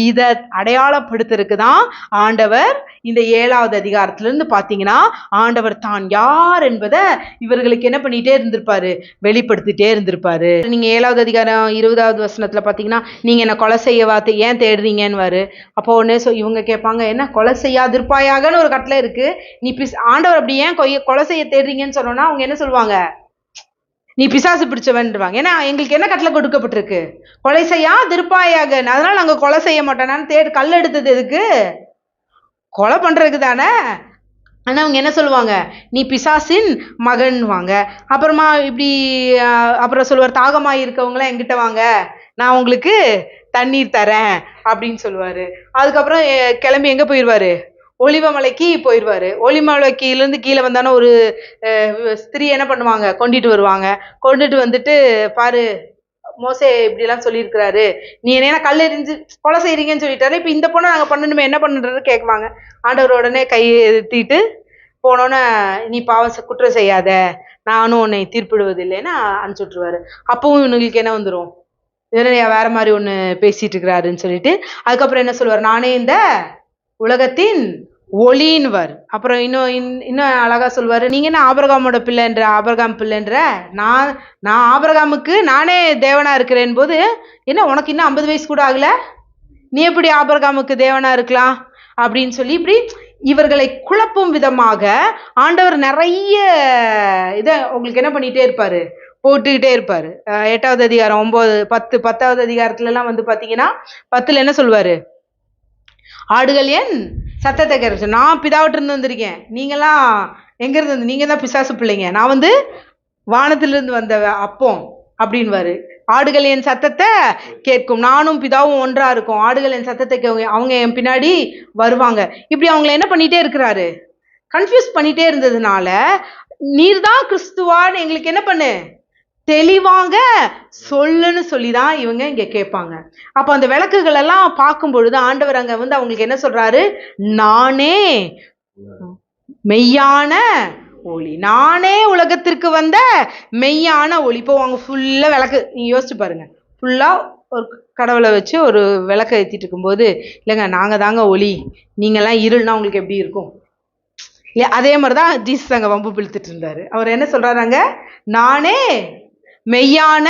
இதை அடையாளப்படுத்துறதுக்கு தான் ஆண்டவர் இந்த 7வது அதிகாரத்துல இருந்து பாத்தீங்கன்னா, ஆண்டவர் தான் யார் என்பதை இவர்களுக்கு என்ன பண்ணிட்டே இருந்திருப்பாரு, வெளிப்படுத்திட்டே இருந்திருப்பாரு. நீங்க 7வது அதிகாரம் 20வது வசனத்துல பாத்தீங்கன்னா, நீங்க என்ன கொலை செய்ய ஏன் தேடுறீங்கன்னு. அப்போ உடனே இவங்க கேட்பாங்க, என்ன கொலை செய்யாதிருப்பாயாகன்னு ஒரு கட்டளை இருக்கு, நீ ஆண்டவர் அப்படி ஏன் கொலை செய்ய தேடுறீங்கன்னு சொன்னோன்னா அவங்க என்ன சொல்லுவாங்க, நீ பிசாசு பிடிச்சவன்வாங்க. ஏன்னா எங்களுக்கு என்ன கட்டளை கொடுக்கப்பட்டிருக்கு, கொலை செய்யா திருப்பாயாக. அதனால நாங்க கொலை செய்ய மாட்டோம். கல் எடுத்தது எதுக்கு, கொலை பண்றதுக்கு தானே. ஆனா அவங்க என்ன சொல்லுவாங்க, நீ பிசாசின் மகன் வாங்க. அப்புறமா இப்படி அப்புறம் சொல்லுவார், தாகமாய் இருக்கவங்களாம் என்கிட்ட வாங்க, நான் உங்களுக்கு தண்ணீர் தரேன் அப்படின்னு சொல்லுவாரு. அதுக்கப்புறம் கிளம்பி எங்க போயிடுவாரு, ஒலிவமலைக்கு போயிடுவாரு. ஒலிவமலைக்கிலேருந்து கீழே வந்தானே ஒரு ஸ்திரீ என்ன பண்ணுவாங்க, கொண்டுட்டு வந்துட்டு, பாரு மோசே இப்படிலாம் சொல்லியிருக்கிறாரு, நீ என்ன கல் எறிஞ்சு கொலை செய்றீங்கன்னு சொல்லிட்டாரு, இப்போ இந்த பொண்ணை நாங்கள் பண்ணணுமே, என்ன பண்ணுறது கேட்குவாங்க. ஆண்டவர் உடனே கை எதிர்த்திட்டு போனோன்னே, நீ பாவம் குற்றம் செய்யாத, நானும் உன்னை தீர்ப்பிடுவதில்லைன்னு அனுப்பிச்சு விட்ருவாரு. அப்பவும் இவங்களுக்கு என்ன வந்துடும், இதனை வேற மாதிரி ஒன்று பேசிட்டு இருக்கிறாருன்னு சொல்லிட்டு அதுக்கப்புறம் என்ன சொல்லுவார், நானே இந்த உலகத்தின் ஒளின்வர். அப்புறம் இன்னும் அழகா சொல்வாரு, நீங்க என்ன ஆபிரகாம் பிள்ளைன்ற, நான் ஆபிரகாமுக்கு நானே தேவனா இருக்கிறேன் போது என்ன உனக்கு இன்னும் 50 வயசு கூட ஆகல, நீ எப்படி ஆபிரகாமுக்கு தேவனா இருக்கலாம் அப்படின்னு சொல்லி இப்படி இவர்களை குழப்பும் விதமாக ஆண்டவர் நிறைய இதை உங்களுக்கு என்ன பண்ணிட்டே இருப்பாரு, போட்டுக்கிட்டே இருப்பாரு. 8வது அதிகாரம் 9, 10, 10வது அதிகாரத்துல எல்லாம் வந்து பாத்தீங்கன்னா 10ல் என்ன சொல்வாரு, ஆடுகள் என் சத்தத்தை கேட்க, நான் பிதாவிட்டு இருந்து வந்திருக்கேன், நீங்களாம் எங்க இருந்து, நீங்க தான் பிசாசு பிள்ளைங்க, நான் வந்து வானத்திலிருந்து வந்த அப்பம் அப்படின்வாரு. ஆடுகள் என் சத்தத்தை கேட்கும், நானும் பிதாவும் ஒன்றா இருக்கும், ஆடுகள் என் சத்தத்தை அவங்க என் பின்னாடி வருவாங்க. இப்படி அவங்கள என்ன பண்ணிட்டே இருக்கிறாரு, கன்ஃபியூஸ் பண்ணிட்டே இருந்ததுனால, நீர்தான் கிறிஸ்துவான்னு எங்களுக்கு என்ன பண்ணு, தெளிவாங்க சொல்லுன்னு சொல்லிதான் இவங்க இங்க கேட்பாங்க. அப்ப அந்த விளக்குகள் எல்லாம் பார்க்கும் பொழுது ஆண்டவர் அங்க அவங்களுக்கு என்ன சொல்றாரு, நானே மெய்யான ஒளி, நானே உலகத்திற்கு வந்த மெய்யான ஒளி. இப்போ அவங்க ஃபுல்லா விளக்கு, நீங்க யோசிச்சு பாருங்க, ஃபுல்லா ஒரு கடவுளை வச்சு ஒரு விளக்கை ஏற்றிட்டு இருக்கும்போது, இல்லைங்க நாங்க தாங்க ஒளி, நீங்கெல்லாம் இருள்னா உங்களுக்கு எப்படி இருக்கும் இல்லையா? அதே மாதிரிதான் ஜீசஸ் அங்க வம்பு பிழுத்துட்டு இருந்தாரு. அவர் என்ன சொல்றாருங்க, நானே மெய்யான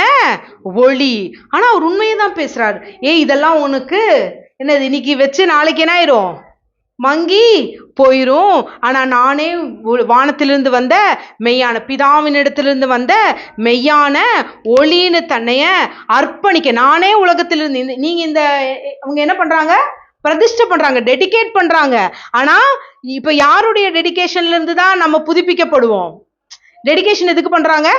ஒளி. ஆனா அவர் உண்மையை தான் பேசுறாரு. இதெல்லாம் உனக்கு என்னது, இன்னைக்கு வச்சு நாளைக்கு என்ன ஆயிரும், மங்கி போயிரும். ஆனா நானே வானத்திலிருந்து வந்த மெய்யான, பிதாவின் இடத்திலிருந்து வந்த மெய்யான ஒளின்னு தன்னைய அர்ப்பணிக்க, நானே உலகத்திலிருந்து. நீங்க இந்த அவங்க என்ன பண்றாங்க, பிரதிஷ்டை பண்றாங்க, டெடிகேட் பண்றாங்க. ஆனா இப்ப யாருடைய டெடிகேஷன்ல இருந்து தான் நம்ம புதுப்பிக்கப்படுவோம்? டெடிகேஷன் எதுக்கு பண்றாங்க?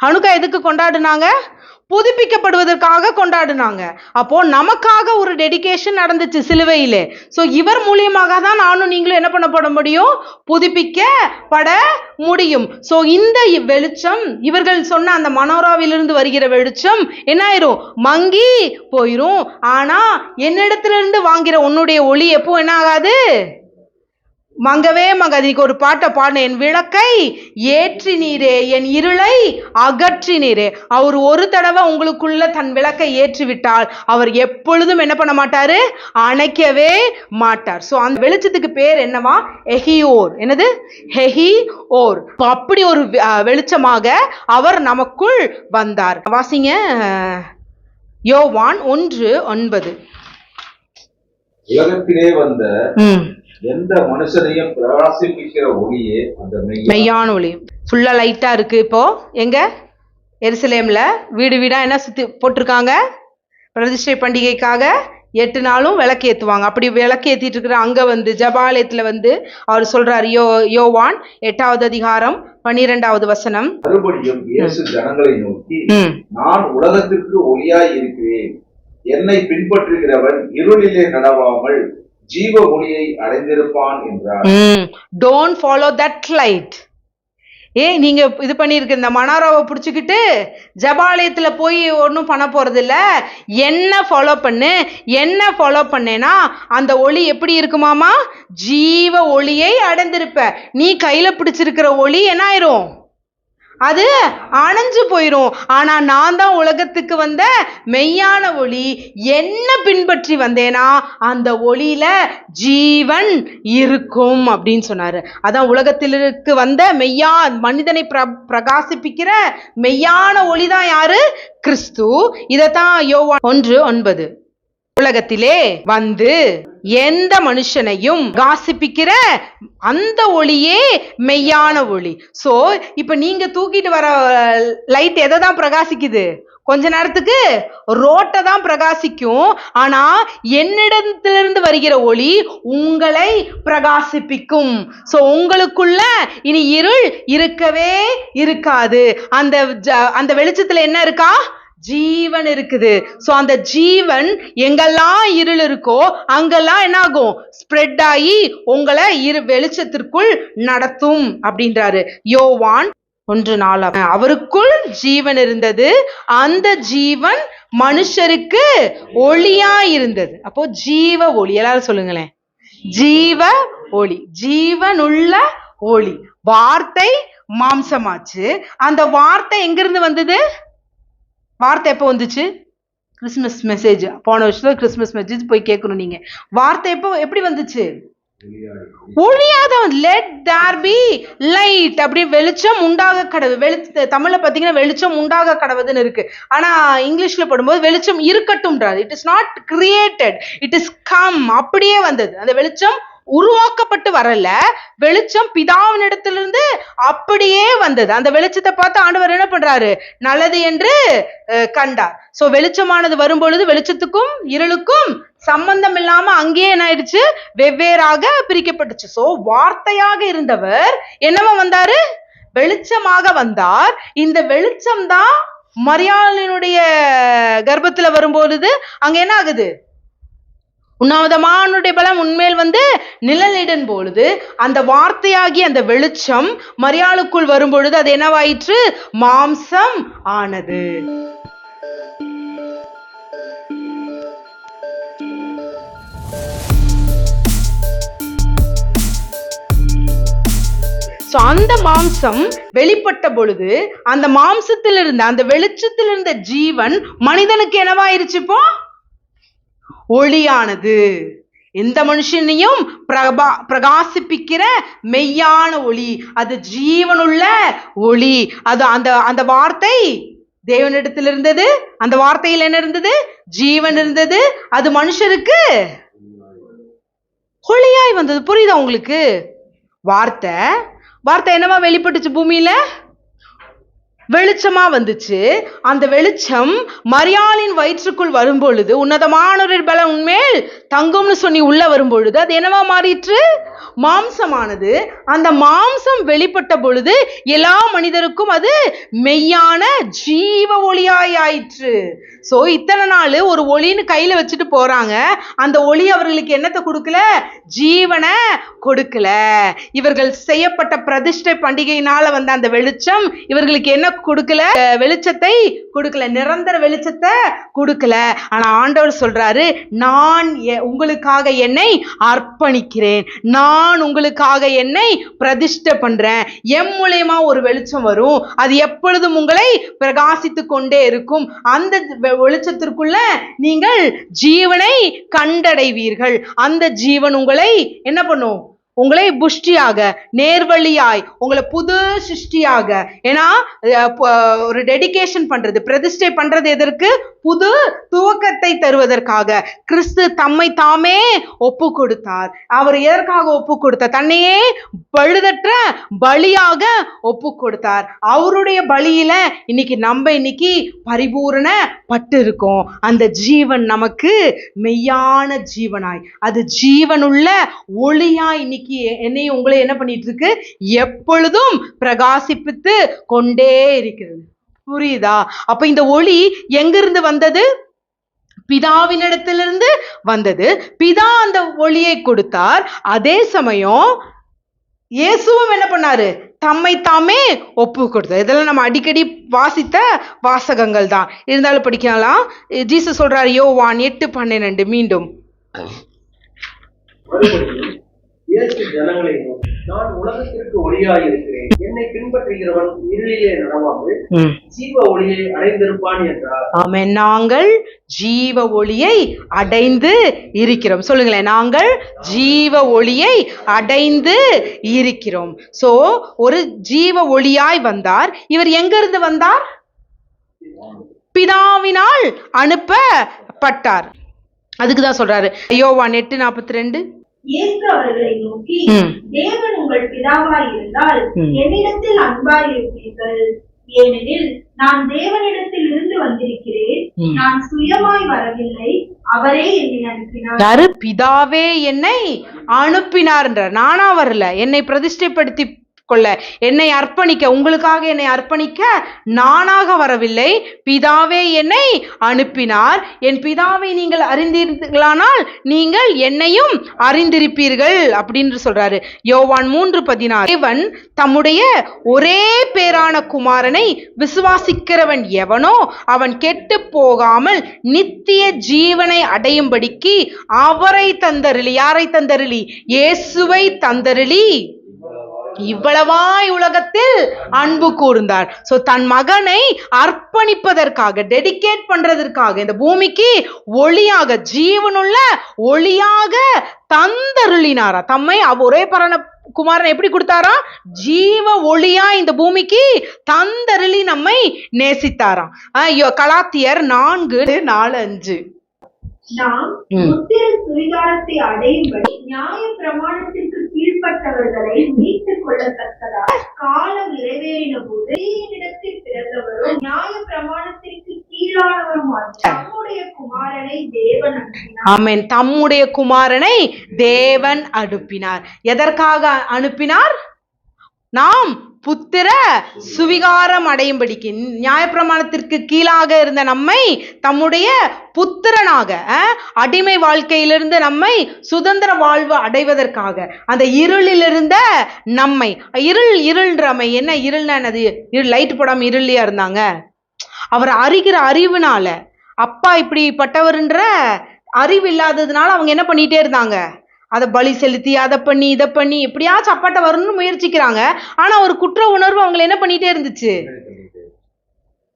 ஹனுக்கா எதுக்கு கொண்டாடுனாங்க? புதுப்பிக்கப்படுவதற்காக கொண்டாடுனாங்க. அப்போ நமக்காக ஒரு டெடிகேஷன் நடந்துச்சு சிலுவையிலே. சோ இவர் மூலியமாக தான் நானும் நீங்களும் என்ன பண்ணப்பட முடியும், புதுப்பிக்கப்பட முடியும். சோ இந்த வெளிச்சம், இவர்கள் சொன்ன அந்த மனோராவிலிருந்து வருகிற வெளிச்சம் என்ன ஆயிரும், மங்கி போயிரும். ஆனா என்னிடத்திலிருந்து வாங்குற உன்னுடைய ஒளி எப்போ என்ன ஆகாது, மங்கவே மங்காது. ஒரு பாட்டை பாடின, என் விளக்கை ஏற்றினீரே, என் இருளை அகற்றினீரே. அவர் ஒரு தடவை உங்களுக்குள்ள தன் விளக்கை ஏற்றி விட்டால் அவர் எப்பொழுதும் என்ன பண்ண மாட்டாரு, அணைக்கவே மாட்டார். சோ அந்த வெளிச்சத்துக்கு பேர் என்னவா, எஹியோர். என்னது, ஹெஹியோர். அப்படி ஒரு வெளிச்சமாக அவர் நமக்குள் வந்தார். வாசிங்க யோவான் 1:9. உலகத்திலே வந்த எந்த மனுஷனையும் பிரகாசிப்பிக்கிற ஒளியே அந்த மெய்யான ஒளி. ஃபுல்லா லைட்டா இருக்கு. இப்போ எங்க எருசலேம்ல வீடு வீடா என்ன சுத்தி போட்டிருக்காங்க, பிரதிஷ்டை பண்டிகைக்காக 8 நாளும் விளக்கு ஏத்துவாங்க. அப்படி விளக்கு ஏத்திட்டு இருக்கிற அங்க ஜபாலயத்துல அவர் சொல்றாரு, யோவான் 8வது அதிகாரம் 12வது வசனம். மறுபடியும் இயேசு ஜனங்களை நோக்கி, நான் உலகத்திற்கு ஒளியாய் இருக்கிறேன், என்னை பின்பற்றுகிறவன் இருளிலே நடவாமல் ஜீவ ஒளியை அடைந்திருப்பான் என்றார். Don't follow that light. நீங்க இது பண்ணிருக்க இந்த மனாராவை பிடிச்சுக்கிட்டு ஜபாலயத்துல போய் ஒன்றும் பண்ண போறது இல்ல. என்ன ஃபாலோ பண்ணு, என்ன ஃபாலோ பண்ணேனா அந்த ஒளி எப்படி இருக்குமாமா, ஜீவ ஒளியை அடைந்திருப்ப. நீ கையில பிடிச்சிருக்கிற ஒளி என்ன ஆயிரும், அது அணைஞ்சு போயிரும். ஆனா நான் தான் உலகத்துக்கு வந்த மெய்யான ஒளி, என்ன பின்பற்றி வந்தேனா அந்த ஒளியில ஜீவன் இருக்கும் அப்படின்னு சொன்னாரு. அதான் உலகத்திற்கு வந்த மனிதனை பிரகாசிப்பிக்கிற மெய்யான ஒளிதான் யாரு, கிறிஸ்து. இதத்தான் யோவான் 1:9. உலகத்திலே எந்த மனுஷனையும் பிரகாசிப்பிக்கிற அந்த ஒளியே மெய்யான ஒளி. சோ இப்ப நீங்க தூக்கிட்டு வர லைட் எதை தான் பிரகாசிக்குது, கொஞ்ச நேரத்துக்கு ரோட்டை தான் பிரகாசிக்கும். ஆனா என்னிடத்திலிருந்து வருகிற ஒளி உங்களை பிரகாசிப்பிக்கும். சோ உங்களுக்குள்ள இனி இருள் இருக்கவே இருக்காது. அந்த வெளிச்சத்துல என்ன இருக்கா, ஜீவன் இருக்குது. சோ அந்த ஜீவன் எங்கெல்லாம் இருள் இருக்கோ அங்கெல்லாம் என்ன ஆகும், ஸ்ப்ரெட் ஆகி உங்களை வெளிச்சத்திற்குள் நடத்தும் அப்படின்றாரு. யோவான் 1:4. அவருக்குள் ஜீவன் இருந்தது, அந்த ஜீவன் மனுஷருக்கு ஒளியா இருந்தது. அப்போ ஜீவ ஒளி, எல்லாரும் சொல்லுங்களேன், ஜீவ ஒளி, ஜீவனுள்ள ஒளி. வார்த்தை மாம்சமாச்சு. அந்த வார்த்தை எங்கிருந்து வந்தது, வார்த்தை எப்போ வந்துச்சு, கிறிஸ்துமஸ் மெசேஜ். போன வருஷத்துல கிறிஸ்துமஸ் மெசேஜ் போய் கேட்கணும் நீங்க. வார்த்தை எப்படி வந்துச்சு, ஒளியாதான். லெட் தேர் பி லைட், அப்படி வெளிச்சம் உண்டாக கடவுள். தமிழ்ல பாத்தீங்கன்னா வெளிச்சம் உண்டாக கடவுதுன்னு இருக்கு. ஆனா இங்கிலீஷ்ல படும்போது வெளிச்சம் இருக்கட்டும்ன்றாரு. It is not created, it is come. அப்படியே வந்தது. அந்த வெளிச்சம் உருவாக்கப்பட்டு வரல, வெளிச்சம் பிதாவினிடத்திலிருந்து அப்படியே வந்தது. அந்த வெளிச்சத்தை பார்த்து ஆண்டவர் என்ன பண்றாரு, நல்லது என்று கண்டார். சோ வெளிச்சமானது வரும்பொழுது வெளிச்சத்துக்கும் இருளுக்கும் சம்பந்தம் இல்லாம அங்கேயே என்ன ஆயிடுச்சு, வெவ்வேறாக பிரிக்கப்பட்டுச்சு. சோ வார்த்தையாக இருந்தவர் என்னவா வந்தாரு, வெளிச்சமாக வந்தார். இந்த வெளிச்சம் தான் மரியாளினுடைய கர்ப்பத்துல வரும்பொழுது அங்க என்ன ஆகுது? உன்னதமானுடைய பலம் உண்மையில் நிழலிடும் பொழுது அந்த வார்த்தையாகி அந்த வெளிச்சம் மரியாளுக்குள் வரும்பொழுது அது என்னவாயிற்று? மாம்சம் ஆனது. அந்த மாம்சம் வெளிப்பட்ட பொழுது அந்த மாம்சத்தில் இருந்த அந்த வெளிச்சத்தில் இருந்த ஜீவன் மனிதனுக்கு என்னவாயிருச்சு? இப்போ ஒளியானது. எந்த மனுஷனையும் பிரகாசிப்பிக்கிற மெய்யான ஒளி, அது ஜீவனுள்ள ஒளி. அது அந்த வார்த்தை தேவனிடத்தில் இருந்தது. அந்த வார்த்தையில் என்ன இருந்தது? ஜீவன் இருந்தது. அது மனுஷருக்கு ஒளியாய் வந்தது. புரியுதா உங்களுக்கு? வார்த்தை என்னவா வெளிப்பட்டுச்சு? பூமியில வெளிச்சமா வந்துச்சு. அந்த வெளிச்சம் மரியாளின் வயிற்றுக்குள் வரும்பொழுது உன்னதமானவரின் பலம் உன்மேல் தங்கும்னு சொல்லி உள்ள வரும்பொழுது அது என்னவா மாறிற்று? மாம்சமானது. அந்த மாம்சம் வெளிப்பட்ட பொழுது எல்லா மனிதருக்கும் அது மெய்யான ஜீவ ஒளியாய் ஆயிற்று. சோ இத்தனை நாள் ஒரு ஒளின்னு கையில வச்சுட்டு போறாங்க. அந்த ஒளி அவர்களுக்கு என்னத்தை கொடுக்கல? ஜீவனை கொடுக்கல. இவர்கள் செய்யப்பட்ட பிரதிஷ்டை பண்டிகையினால வந்த அந்த வெளிச்சம் இவர்களுக்கு என்ன கொடுக்கல? வெளிச்சத்தை கொடுக்கல, நிரந்தர வெளிச்சத்தை கொடுக்கல. ஆனா ஆண்டவர் சொல்றாரு, நான் உங்களுக்காக என்னை அர்ப்பணிக்கிறேன், நான் உங்களுக்காக என்னை பிரதிஷ்டை பண்றேன். என் மூலமா ஒரு வெளிச்சம் வரும், அது எப்பொழுதும் உங்களை பிரகாசித்து கொண்டே இருக்கும். அந்த வெளிச்சத்திற்குள்ள நீங்கள் ஜீவனை கண்டடைவீர்கள். அந்த ஜீவன் உங்களை என்ன பண்ணும்? உங்களை புஷ்டியாக, நேர்வழியாய், உங்களை புது சிருஷ்டியாக. ஏன்னா ஒரு டெடிகேஷன் பண்றது, பிரதிஷ்டை பண்றது எதற்கு? புது துவக்கத்தை தருவதற்காக. கிறிஸ்து தம்மை தாமே ஒப்பு கொடுத்தார். அவர் எதற்காக ஒப்பு கொடுத்தார்? தன்னையே பழுதற்ற பலியாக ஒப்பு கொடுத்தார். அவருடைய பலியில இன்னைக்கு பரிபூரண பட்டு இருக்கோம். அந்த ஜீவன் நமக்கு மெய்யான ஜீவனாய், அது ஜீவனுள்ள ஒளியாய் இன்னைக்கு என்னையும் உங்களை என்ன பண்ணிட்டு இருக்கு? எப்பொழுதும் பிரகாசிப்பித்து கொண்டே இருக்கிறது. புரியுதா? அப்ப இந்த ஒளி எங்கிருந்து வந்தது? பிதாவினிடத்திலிருந்து வந்தது. பிதா அந்த ஒளியை கொடுத்தார். அதே சமயம் இயேசுவும் என்ன பண்ணாரு? தம்மை தாமே ஒப்பு கொடுத்தார். இதெல்லாம் நம்ம அடிக்கடி வாசித்த வாசகங்கள் தான். இருந்தாலும் படிக்கலாம். ஜீசஸ் சொல்றாரு, யோவான் 8:12 மீண்டும். ஜனங்களை நான் உலகத்திற்கு ஒளியாய் இருக்கிறேன், என்னை பின்பற்றுகிறவன் இருளிலே நடவாமல் ஜீவ ஒளியை அடைந்திருப்பான் என்றார். ஆமென். நாங்கள் ஜீவ ஒளியை அடைந்து இருக்கிறோம். சொல்லுங்களேன், நாங்கள் ஜீவ ஒளியை அடைந்து இருக்கிறோம். சோ ஒரு ஜீவ ஒளியாய் வந்தார். இவர் எங்க இருந்து வந்தார்? பிதாவினால் அனுப்பப்பட்டார். அதுக்குதான் சொல்றாரு யோவான் 8:42. இயேசு அவர்களை நோக்கி, தேவன் உங்கள் பிதாவாய் இருந்தால் என்னிடத்தில் அன்பாய் இருப்பீர்கள். ஏனெனில் நான் தேவனிடத்தில் இருந்து வந்திருக்கிறேன், நான் சுயமாய் வரவில்லை, அவரே என்னை அனுப்பினார். யாரு? பிதாவே என்னை அனுப்பினார் என்றார். நானா வரல, என்னை பிரதிஷ்டைப்படுத்தி கொள்ள, என்னை அர்ப்பணிக்க, உங்களுக்காக என்னை அர்ப்பணிக்க நானாக வரவில்லை, பிதாவே என்னை அனுப்பினார். என் பிதாவை நீங்கள் அறிந்தீர்களானால் நீங்கள் என்னையும் அறிந்திருப்பீர்கள் அப்படின்னு சொல்றாரு யோவான் 3:16. தேவன் தம்முடைய ஒரே பேரான குமாரனை விசுவாசிக்கிறவன் எவனோ அவன் கெட்டு போகாமல் நித்திய ஜீவனை அடையும்படிக்கு அவரை தந்தருளி. யாரை தந்தருளி? இயேசுவை தந்தருளி இவ்வளவாய் உலகத்தில் அன்பு கூர்ந்தார். சோ தன் மகனை அர்ப்பணிப்பதற்காக, டெடிகேட் பண்றதற்காக இந்த பூமிக்கு ஒளியாக, ஜீவனுள்ள ஒளியாக தந்தருளினாரா. தம்மை ஒரே பரண குமாரன் எப்படி கொடுத்தாரா? ஜீவ ஒளியா இந்த பூமிக்கு தந்தருளி நம்மை நேசித்தாராம். கலாத்தியர் 4:4-5. நாம் முத்திர சுவிகாரத்தை அடையும்படி நியாய பிரமாணத்திற்கு கீழ்ப்பட்டவர்களை மீட்டுக் கொள்ளத்தக்கதாக காலம் நிறைவேறின போது இடத்தில் பிறந்தவரும் நியாய பிரமாணத்திற்கு கீழானவருமான தம்முடைய குமாரனை தேவன் அனுப்பினார். ஆமென். தம்முடைய குமாரனை தேவன் அனுப்பினார். எதற்காக அனுப்பினார்? நாம் புத்திர சுவிகாரம் அடையும்படிக்கு, நியாயப்பிரமாணத்திற்கு கீழாக இருந்த நம்மை தம்முடைய புத்திரனாக, அடிமை வாழ்க்கையிலிருந்து நம்மை சுதந்திர வாழ்வு அடைவதற்காக, அந்த இருளில் இருந்த நம்மை, இருள்ன்றமை என்ன, இருள்னா என்னது, லைட் போடாம இருளியா இருந்தாங்க. அவர் அறிகிற அறிவுனால, அப்பா இப்படிப்பட்டவர்ன்ற அறிவு இல்லாததுனால அவங்க என்ன பண்ணிட்டே இருந்தாங்க, அதை பலி செலுத்தி அதை பண்ணி இதை பண்ணி எப்படியாச்சும் அப்பாட்ட வரணும்னு முயற்சிக்கிறாங்க. ஆனா ஒரு குற்ற உணர்வு அவங்களை என்ன பண்ணிட்டே இருந்துச்சு,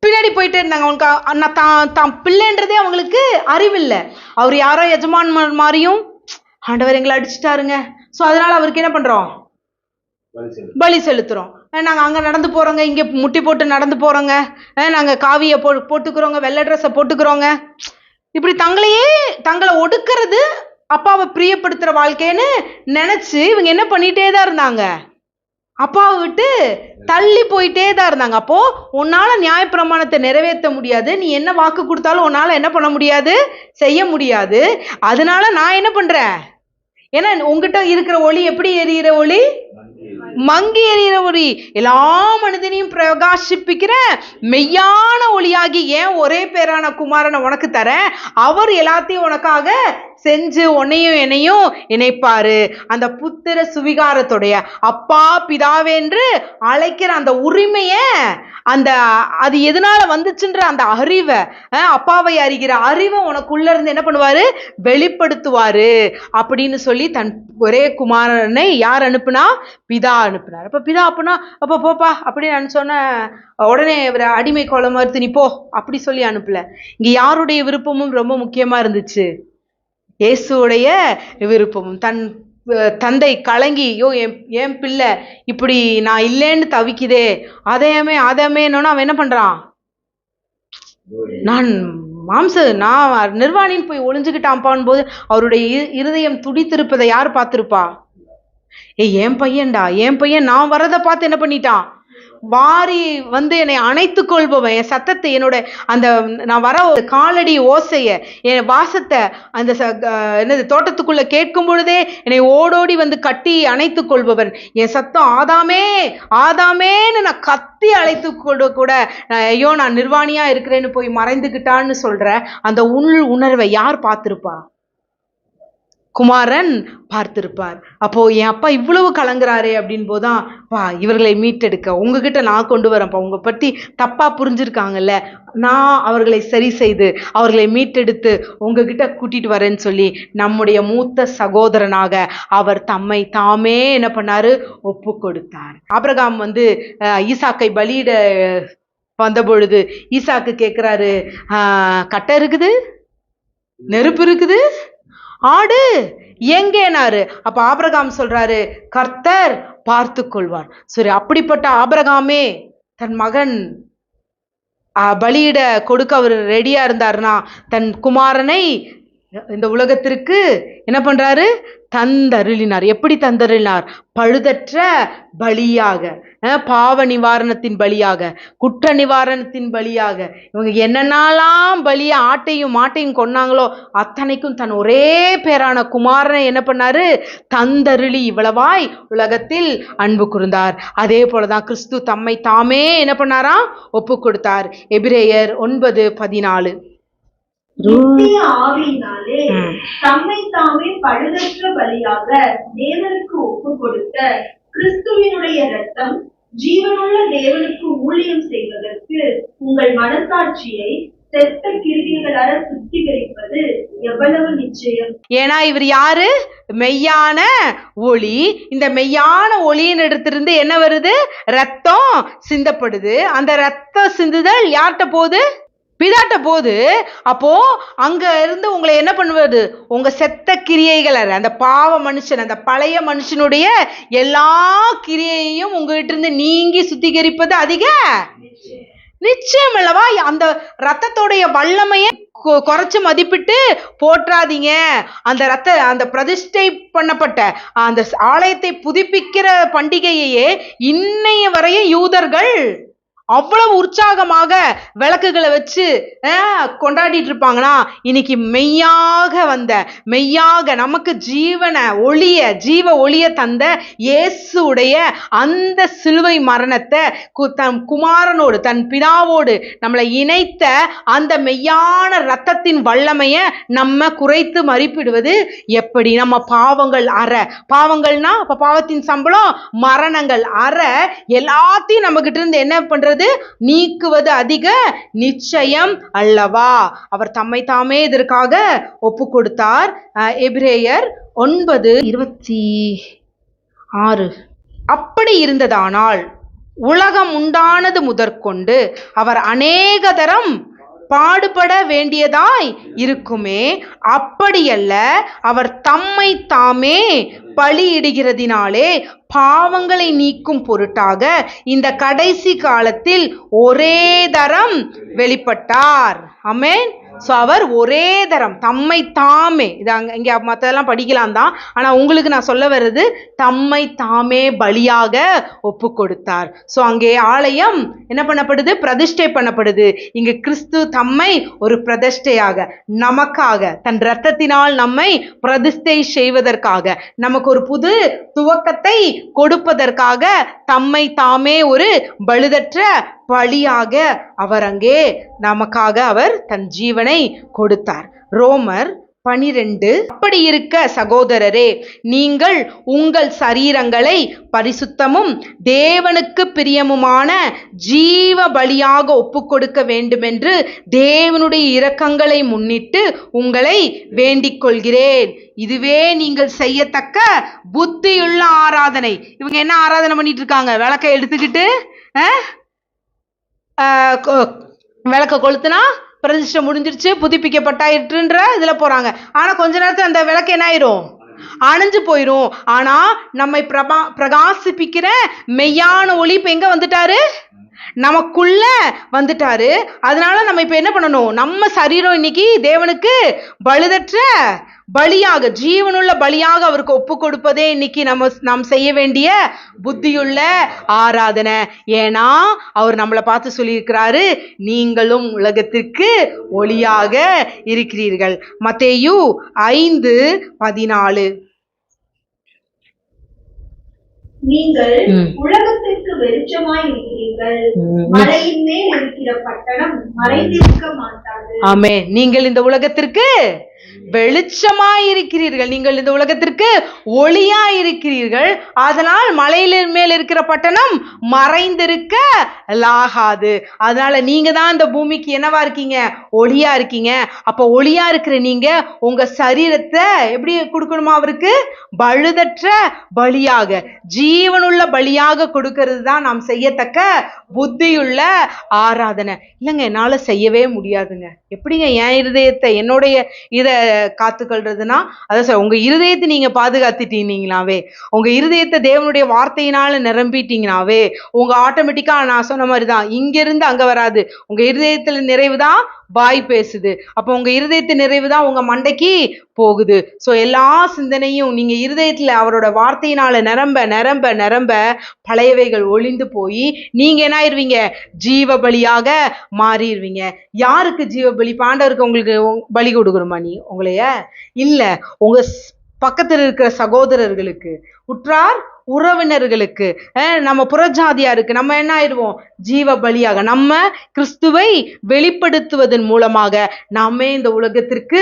பின்னாடி போயிட்டே இருந்தாங்க. அவங்களுக்கு தான் பிள்ளைன்றதே அவங்களுக்கு அறிவில்லை. அவர் யாரோ எஜமான் மாதிரியும், ஆண்டவர் எங்களை அடிச்சுட்டாருங்க, ஸோ அதனால அவருக்கு என்ன பண்றோம், பலி செலுத்துறோம். நாங்க அங்க நடந்து போறோங்க, இங்க முட்டி போட்டு நடந்து போறோங்க, நாங்க காவியை போட்டுக்கிறோங்க, வெள்ளை ட்ரெஸ்ஸை போட்டுக்கிறோங்க. இப்படி தங்களை ஒடுக்கிறது அப்பாவை பிரியப்படுத்துற வாழ்க்கைன்னு நினைச்சு இவங்க என்ன பண்ணிட்டே தான் இருந்தாங்க, அப்பாவை விட்டு தள்ளி போயிட்டே தான் இருந்தாங்க. அப்போ உன்னால நியாயப்பிரமாணத்தை நிறைவேற்ற முடியாது, நீ என்ன வாக்கு கொடுத்தாலும் உன்னால என்ன பண்ண முடியாது, செய்ய முடியாது. அதனால நான் என்ன பண்றேன், ஏன்னா உங்ககிட்ட இருக்கிற ஒளி எப்படி எரியிற ஒளி, மங்கி எறிகிற ஒளி, எல்லா மனிதனையும் பிரகாசிப்பிக்கிற மெய்யான ஒளியாகி ஏன் ஒரே பேரான குமாரனை உனக்கு தரேன், அவர் எல்லாத்தையும் உனக்காக செஞ்சு உன்னையும் என்னையும் இணைப்பாரு. அந்த புத்திர சுவிகாரத்துடைய அப்பா பிதாவென்று அழைக்கிற அந்த உரிமைய, அது எதனால வந்துச்சுன்ற அந்த அறிவை, அப்பாவை அறிகிற அறிவை உனக்குள்ள இருந்து என்ன பண்ணுவாரு, வெளிப்படுத்துவாரு அப்படின்னு சொல்லி தன் ஒரே குமாரனை யார் அனுப்புனா, பிதா அனுப்புனார். அப்ப பிதா அப்படின்னா அப்ப போப்பா அப்படின்னு நினைச்சோன்ன உடனே அடிமை கோல மறுத்து நீ போ அப்படி சொல்லி அனுப்பல. இங்க யாருடைய விருப்பமும் ரொம்ப முக்கியமா இருந்துச்சு, இயேசுடைய விருப்பமும். தன் தந்தை கலங்கி, யோ என் பிள்ளை இப்படி நான் இல்லைன்னு தவிக்குதே, அதேமேனோன்னு அவன் என்ன பண்றான், நான் நிர்வாணின்னு போய் ஒளிஞ்சுக்கிட்டான்பான் போது அவருடைய இருதயம் துடித்திருப்பதை யார் பார்த்திருப்பா, என் பையன் நான் வரதை பார்த்து என்ன பண்ணிட்டான், வாரி வந்து என்னை அணைத்துக் கொள்பவன், என் சத்தத்தை, என்னோட அந்த நான் வர காலடி ஓசைய, என் வாசத்தை அந்த என்னது தோட்டத்துக்குள்ள கேட்கும் பொழுதே என்னை ஓடோடி வந்து கட்டி அணைத்துக் கொள்பவன், என் சத்தம் ஆதாமேன்னு நான் கத்தி அழைத்து கூட ஐயோ நான் நிர்வாணியா இருக்கிறேன்னு போய் மறைந்துகிட்டான்னு சொல்ற அந்த உணர்வை யார் பார்த்திருப்பா, குமாரன் பார்த்திருப்பார். அப்போ என் அப்பா இவ்வளவு கலங்குறாரே அப்படின் போதான், இவர்களை மீட்டெடுக்க உங்ககிட்ட நான் கொண்டு வரேன்ப்பா, உங்க பற்றி தப்பா புரிஞ்சிருக்காங்கல்ல, நான் அவர்களை சரி செய்து அவர்களை மீட்டெடுத்து உங்ககிட்ட கூட்டிட்டு வரேன்னு சொல்லி நம்முடைய மூத்த சகோதரனாக அவர் தம்மை தாமே என்ன பண்ணாரு, ஒப்பு கொடுத்தார். ஆபிரகாம் வந்து ஈசாக்கை பலியிட வந்த பொழுது ஈசாக்கு கேட்கிறாரு, கட்டை இருக்குது, நெருப்பு இருக்குது, ஆடு எங்கேனாரு. அப்ப ஆபிரகாம் சொல்றாரு, கர்த்தர் பார்த்து கொள்வார். சரி, அப்படிப்பட்ட ஆபிரகாமே தன் மகன் பலியிட கொடுக்க அவர் ரெடியா இருந்தாருன்னா, தன் குமாரனை இந்த உலகத்திற்கு என்ன பண்றாரு, தந்தருளினார். எப்படி தந்தருளினார், பழுதற்ற பலியாக, பாவ நிவாரணத்தின் பலியாக, குற்ற நிவாரணத்தின் பலியாக. இவங்க என்னென்னலாம் பலிய ஆட்டையும் மாட்டையும் கொன்னாங்களோ அத்தனைக்கும் தன் ஒரே பேரான குமாரனை என்ன பண்ணாரு, தந்தருளி இவ்வளவாய் உலகத்தில் அன்பு கூர்ந்தார். அதே போலதான் கிறிஸ்து தம்மை தாமே என்ன பண்ணாராம், ஒப்பு கொடுத்தார். எபிரேயர் 9:14. ஆவியினாலே தம்மை தாமே பழுதற்ற பலியாக தேவனுக்கு ஒப்பு கொடுத்த கிறிஸ்துவினுடைய இரத்தம் ஜீவனுள்ள தேவனுக்கு ஊழியம் செய்வதற்கு உங்கள் மனசாட்சியை செத்த கிரியைகளால சுத்திகரிப்பது எவ்வளவு நிச்சயம். ஏன்னா இவர் யாரு, மெய்யான ஒளி. இந்த மெய்யான ஒளியின் இடத்திலிருந்து என்ன வருது, ரத்தம் சிந்தப்படுது. அந்த ரத்தம் சிந்துதல் யார்கிட்ட போகுது, பிதாட்ட போது. அப்போ அங்க இருந்து உங்களை என்ன பண்ணுவது, உங்க செத்த கிரியைகளை, அந்த பாவ மனுஷன், அந்த பழைய மனுஷனுடைய எல்லா கிரியையையும் உங்ககிட்ட இருந்து நீங்கி சுத்திகரிப்பது அதிக நிச்சயம் அல்லவா. அந்த ரத்தத்தோடைய வல்லமையை குறைச்சு மதிப்பிட்டு போற்றாதீங்க. அந்த பிரதிஷ்டை பண்ணப்பட்ட அந்த ஆலயத்தை புதுப்பிக்கிற பண்டிகையே இன்னைய வரையும் யூதர்கள் அவ்வளவு உற்சாகமாக விளக்குகளை வச்சு கொண்டாடிட்டு இருப்பாங்கன்னா, இன்னைக்கு மெய்யாக நமக்கு ஜீவ ஒளிய தந்த இயேசுடைய அந்த சிலுவை மரணத்தை தன் குமாரனோடு தன் பிதாவோடு நம்மளை இணைத்த அந்த மெய்யான இரத்தத்தின் வல்லமைய நம்ம குறைத்து மதிப்பிடுவது எப்படி? நம்ம பாவங்கள்னா அப்ப பாவத்தின் சம்பளம் மரணங்கள் எல்லாத்தையும் நம்ம கிட்ட இருந்து என்ன பண்றது? நீக்குவது அதிக நிச்சயம் அல்லவா? அவர் தம்மை தாமே இதற்காக ஒப்பு கொடுத்தார். எபிரேயர் 9:26. அப்படி இருந்ததானால் உலகம் உண்டானது முதற்கொண்டு அவர் அநேக தரம் பாடுபட வேண்டியதாய் இருக்குமே. அப்படியல்ல, அவர் தம்மை தாமே பலியிடுகிறதினாலே பாவங்களை நீக்கும் பொருட்டாக இந்த கடைசி காலத்தில் ஒரே தரம் வெளிப்பட்டார். ஆமென். சோ அவர் ஒரே தரம் தம்மை தாமே, இது இங்க மற்றதெல்லாம் படிக்கலாம் தான், ஆனா உங்களுக்கு நான் சொல்ல வர்றது தம்மை தாமே பலியாக ஒப்பு கொடுத்தார். சோ அங்கே ஆலயம் என்ன பண்ணப்படுது? பிரதிஷ்டை பண்ணப்படுது. இங்க கிறிஸ்து தம்மை ஒரு பிரதிஷ்டையாக நமக்காக தன் இரத்தத்தினால் நம்மை பிரதிஷ்டை செய்வதற்காக, நமக்கு ஒரு புது துவக்கத்தை கொடுப்பதற்காக தம்மை தாமே ஒரு பழுதற்ற பலியாக அவர் அங்கே நமக்காக அவர் தன் ஜீவனை கொடுத்தார். ரோமர் 12. அப்படி இருக்க சகோதரரே, நீங்கள் உங்கள் சரீரங்களை பரிசுத்தமும் தேவனுக்கு பிரியமுமான ஜீவ பலியாக ஒப்புக்கொடுக்க வேண்டுமென்று தேவனுடைய இரக்கங்களை முன்னிட்டு உங்களை வேண்டிக் கொள்கிறேன். இதுவே நீங்கள் செய்யத்தக்க புத்தியுள்ள ஆராதனை. இவங்க என்ன ஆராதனை பண்ணிட்டு இருக்காங்க? விளக்கை எடுத்துக்கிட்டு விளக்க கொளுத்துனா பிரதிஷ்டை முடிஞ்சிருச்சு, புதுப்பிக்கப்பட்டாயிற்றுன்ற இதுல போறாங்க. ஆனா கொஞ்ச நேரத்துல அந்த விளக்கு என்ன ஆயிரும்? அணைஞ்சு போயிரும். ஆனா நம்மை பிரகாசிப்பிக்கிற மெய்யான ஒளி இப்ப எங்க வந்துட்டாரு? நமக்குள்ள வந்துட்டாரு. அதனால நம்ம இப்ப என்ன பண்ணணும்? நம்ம சரீரம் இன்னைக்கு தேவனுக்கு பழுதற்ற பலியாக, ஜீவனுள்ள பலியாக அவருக்கு ஒப்பு கொடுப்பதே இன்னைக்கு நாம் செய்ய வேண்டிய புத்தியுள்ள ஆராதனை. ஏன்னா அவர் நம்மளை பார்த்து சொல்லியிருக்கிறாரு, நீங்களும் உலகத்திற்கு ஒளியாக இருக்கிறீர்கள். மத்தேயு 5:14. நீங்கள் உலகத்திற்கு வெளிச்சமாய் இருக்கிறீர்கள். மலையின் மேல் இருக்கிற பட்டணம் மறைந்திருக்க மாட்டாது. ஆமென். நீங்கள் இந்த உலகத்திற்கு வெளிச்சமாயிருக்கிறீர்கள், நீங்கள் இந்த உலகத்திற்கு ஒளியாயிருக்கிறீர்கள். அதனால் மலையில மேல் இருக்கிற பட்டணம் மறைந்திருக்க லாகாது. அதனால நீங்க தான் இந்த பூமிக்கு என்னவா இருக்கீங்க? ஒளியா இருக்கீங்க. அப்ப ஒளியா இருக்கிற நீங்க உங்க சரீரத்தை எப்படி கொடுக்கணுமா? அவருக்கு பழுதற்ற பலியாக, ஜீவனுள்ள பலியாக கொடுக்கிறது தான் நாம் செய்யத்தக்க புத்தியுள்ள ஆராதனை. இல்லைங்க, என்னால செய்யவே முடியாதுங்க. எப்படிங்க என் இருதயத்தை என்னுடைய இதை காத்துக்கொள்றதுன்னா, அதான் சார், உங்க இருதயத்தை நீங்க பாதுகாத்துட்டீங்கனாவே, உங்க இருதயத்தை தேவனுடைய வார்த்தையினால நிரம்பிட்டீங்கனாவே, உங்க ஆட்டோமேட்டிக்கா நான் சொன்ன மாதிரிதான் இங்கிருந்து அங்க வராது. உங்க இருதயத்துல நிறைவுதான் வாய் பேசுது. அப்போ உங்க இருதயத்து நிறைவுதான் உங்க மண்டைக்கு போகுது. சோ எல்லா சிந்தனையும் நீங்க இருதயத்துல அவரோட வார்த்தையினால நிரம்ப நிரம்ப நிரம்ப பழையவைகள் ஒளிந்து போய் நீங்க என்ன ஆயிருவீங்க? ஜீவ பலியாக மாறிடுவீங்க. யாருக்கு ஜீவ பலி? பாண்டவருக்கு உங்களுக்கு பலி கொடுக்கணுமா? நீ உங்களைய இல்ல, உங்க பக்கத்தில் இருக்கிற சகோதரர்களுக்கு, உற்றார் உறவினர்களுக்கு, நம்ம புறஜாதியாருக்கு நம்ம என்ன ஆயிடுவோம்? ஜீவ பலியாக நம்ம கிறிஸ்துவை வெளிப்படுத்துவதன் மூலமாக நாமே இந்த உலகத்திற்கு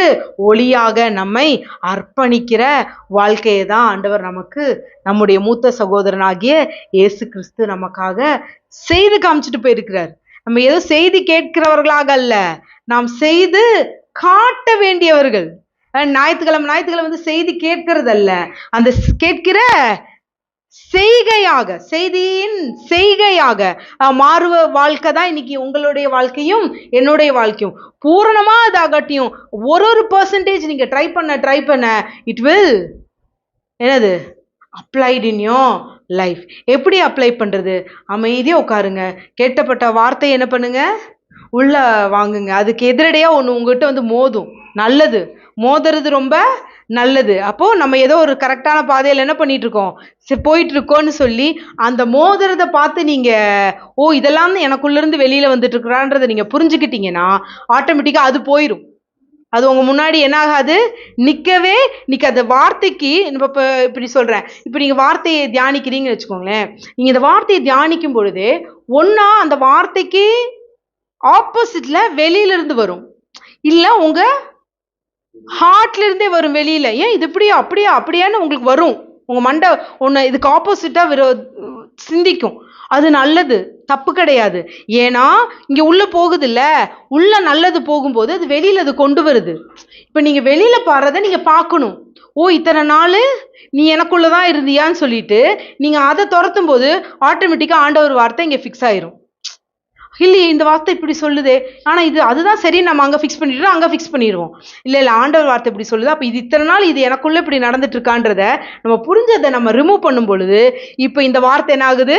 ஒளியாக நம்மை அர்ப்பணிக்கிற வாழ்க்கையை தான் ஆண்டவர் நமக்கு, நம்முடைய மூத்த சகோதரனாகிய இயேசு கிறிஸ்து நமக்காக செய்து காமிச்சிட்டு போயிருக்கிறார். நம்ம ஏதோ செய்தி கேட்கிறவர்களாக அல்ல, நாம் செய்து காட்ட வேண்டியவர்கள். ஞாயிற்றுக்கிழமை வந்து செய்தி கேட்கறது அல்ல, அந்த கேட்கிற செய்கையாக, செய்தியின் செய்கையாக மாறுவ வாழ்க்கை தான் இன்னைக்கு உங்களுடைய வாழ்க்கையும் என்னுடைய வாழ்க்கையும். பூரணமா இதாகட்டியும் ஒரு பெர்சன்டேஜ் நீங்க ட்ரை பண்ண இட் வில் என்னது அப்ளைட் இன் யோர் லைஃப். எப்படி அப்ளை பண்றது? அமைதியா உட்காருங்க, கேட்டப்பட்ட வார்த்தை என்ன பண்ணுங்க? உள்ள வாங்குங்க. அதுக்கு எதிரடையா ஒண்ணு உங்ககிட்ட வந்து மோதும், நல்லது மோதுறது ரொம்ப நல்லது. அப்போ நம்ம ஏதோ ஒரு கரெக்டான பாதையில என்ன பண்ணிட்டு இருக்கோம், போயிட்டு இருக்கோம்னு சொல்லி அந்த மோதிரத்தை பார்த்து நீங்க ஓ இதெல்லாம் எனக்குள்ள இருந்து வெளியில வந்துட்டு இருக்கிறான்றதை நீங்க புரிஞ்சுக்கிட்டீங்கன்னா ஆட்டோமேட்டிக்கா அது போயிடும். அது உங்க முன்னாடி என்ன ஆகாது, நிக்கவே நிக்காத. வார்த்தைக்கு இப்ப இப்படி சொல்றேன், இப்ப நீங்க வார்த்தையை தியானிக்கிறீங்கன்னு வச்சுக்கோங்களேன். நீங்க இந்த வார்த்தையை தியானிக்கும் பொழுது ஒன்னா அந்த வார்த்தைக்கு ஆப்போசிட்ல வெளியில இருந்து வரும், இல்ல உங்க ஹார்ட்ல இருந்தே வரும் வெளியில. ஏன் இது இப்படியா அப்படியா அப்படியான்னு உங்களுக்கு வரும். உங்க மண்டை ஒன்னு இதுக்கு ஆப்போசிட்டா சிந்திக்கும். அது நல்லது, தப்பு கிடையாது. ஏன்னா இங்க உள்ள போகுது இல்ல, உள்ள நல்லது போகும்போது அது வெளியில அது கொண்டு வருது. இப்ப நீங்க வெளியில பாடுறத நீங்க பார்க்கணும். ஓ இத்தனை நாள் நீ எனக்குள்ளதான் இருந்தியான்னு சொல்லிட்டு நீங்க அதை துரத்தும் போது ஆட்டோமேட்டிக்கா ஆண்டவர் வார்த்தை இங்க ஃபிக்ஸ் ஆயிரும். இல்லையே இந்த வார்த்தை இப்படி சொல்லுதே, ஆனா இது அதுதான் சரி, நம்ம அங்க ஃபிக்ஸ் பண்ணிடுறோம், அங்க ஃபிக்ஸ் பண்ணிடுவோம். இல்ல ஆண்டவர் வார்த்தை இப்படி சொல்லுது, அப்ப இது இத்தனை நாள் இது எனக்குள்ள இப்படி நடந்துட்டு இருக்கான்றத நம்ம புரிஞ்சதை நம்ம ரிமூவ் பண்ணும் பொழுது இப்ப இந்த வார்த்தை என்ன ஆகுது,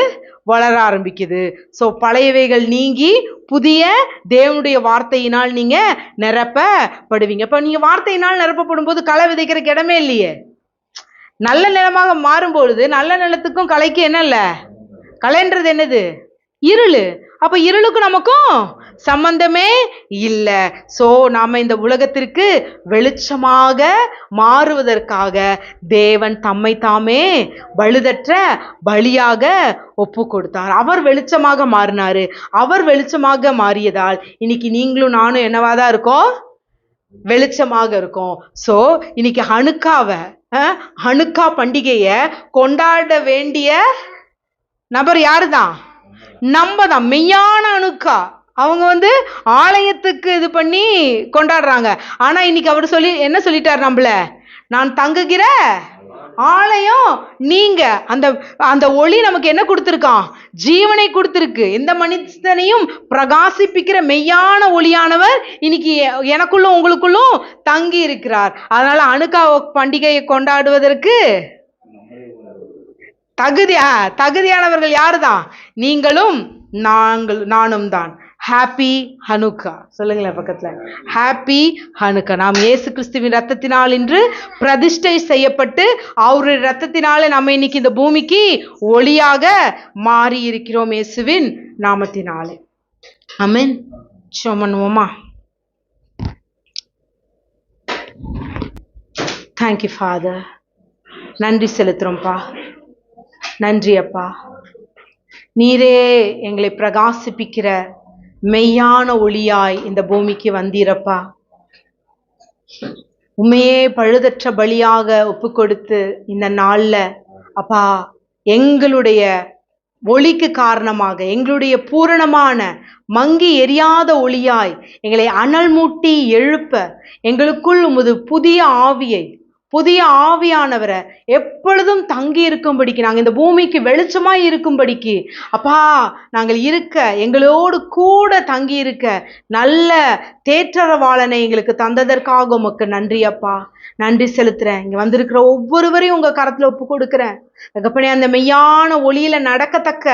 வளர ஆரம்பிக்குது. ஸோ பழையவைகள் நீங்கி புதிய தேவனுடைய வார்த்தையினால் நீங்க நிரப்பப்படுவீங்க. இப்ப நீங்க வார்த்தையினால் நிரப்பப்படும் போது களை விதைக்கிறதுக்கு இடமே இல்லையே. நல்ல நிலமாக மாறும் பொழுது நல்ல நிலத்துக்கும் களைக்கு என்ன இல்ல, களைன்றது என்னது, இருளு. அப்ப இருளுக்கும் நமக்கும் சம்பந்தமே இல்லை. சோ நாம இந்த உலகத்திற்கு வெளிச்சமாக மாறுவதற்காக தேவன் தம்மை தாமே பழுதற்ற பலியாக ஒப்பு கொடுத்தார். அவர் வெளிச்சமாக மாறினாரு. அவர் வெளிச்சமாக மாறியதால் இன்னைக்கு நீங்களும் நானும் என்னவாதான் இருக்கோம், வெளிச்சமாக இருக்கும். சோ இன்னைக்கு ஹனுக்கா பண்டிகைய கொண்டாட வேண்டிய நபர் யாருதான், நம்ம தான். மெய்யான அணுக்கா அவங்க ஆலயத்துக்கு இது பண்ணி கொண்டாடுறாங்க. ஆனா இன்னைக்கு அவர் என்ன சொல்லிட்டார் நம்மள, நான் தங்குகிற ஆலயம் நீங்க. அந்த ஒளி நமக்கு என்ன கொடுத்திருக்கான், ஜீவனை கொடுத்திருக்கு. எந்த மனிதனையும் பிரகாசிப்பிக்கிற மெய்யான ஒளியானவர் இன்னைக்கு எனக்குள்ளும் உங்களுக்குள்ளும் தங்கி இருக்கிறார். அதனால அணுக்கா பண்டிகையை கொண்டாடுவதற்கு தகுதியானவர்கள் யாருதான், நீங்களும் நானும் தான். ஹாப்பி ஹனுக்கா சொல்லுங்களேன் பக்கத்துல, ஹாப்பி ஹனுக்கா. நாம் இயேசு கிறிஸ்துவின் ரத்தத்தினால் இன்று பிரதிஷ்டை செய்யப்பட்டு அவருடைய ரத்தத்தினாலே நம்ம இன்னைக்கு இந்த பூமிக்கு ஒளியாக மாறி இருக்கிறோம், இயேசுவின் நாமத்தினாலே. ஆமென். சோமனுவோமா. Thank you father. நன்றி செலுத்துறோம்ப்பா. நன்றி அப்பா. நீரே எங்களை பிரகாசிப்பிக்கிற மெய்யான ஒளியாய் இந்த பூமிக்கு வந்தீரப்பா. உண்மையே பழுதற்ற பலியாக ஒப்பு கொடுத்து இந்த நாள்ல அப்பா எங்களுடைய ஒளிக்கு காரணமாக எங்களுடைய பூரணமான மங்கி எரியாத ஒளியாய் எங்களை அனல் மூட்டி எழுப்ப எங்களுக்குள் உமது புதிய ஆவியானவரை எப்பொழுதும் தங்கி இருக்கும்படிக்கு, நாங்கள் இந்த பூமிக்கு வெளிச்சமாய் இருக்கும்படிக்கு அப்பா நாங்கள் இருக்க, எங்களோடு கூட தங்கி இருக்க நல்ல தேற்றரவாளனை எங்களுக்கு தந்ததற்காக உமக்கு நன்றி அப்பா. நன்றி செலுத்துறேன். இங்க வந்திருக்கிற ஒவ்வொருவரையும் உங்க கரத்துல ஒப்பு கொடுக்கிறேன். தகப்பனே, அந்த மெய்யான ஒளியில நடக்கத்தக்க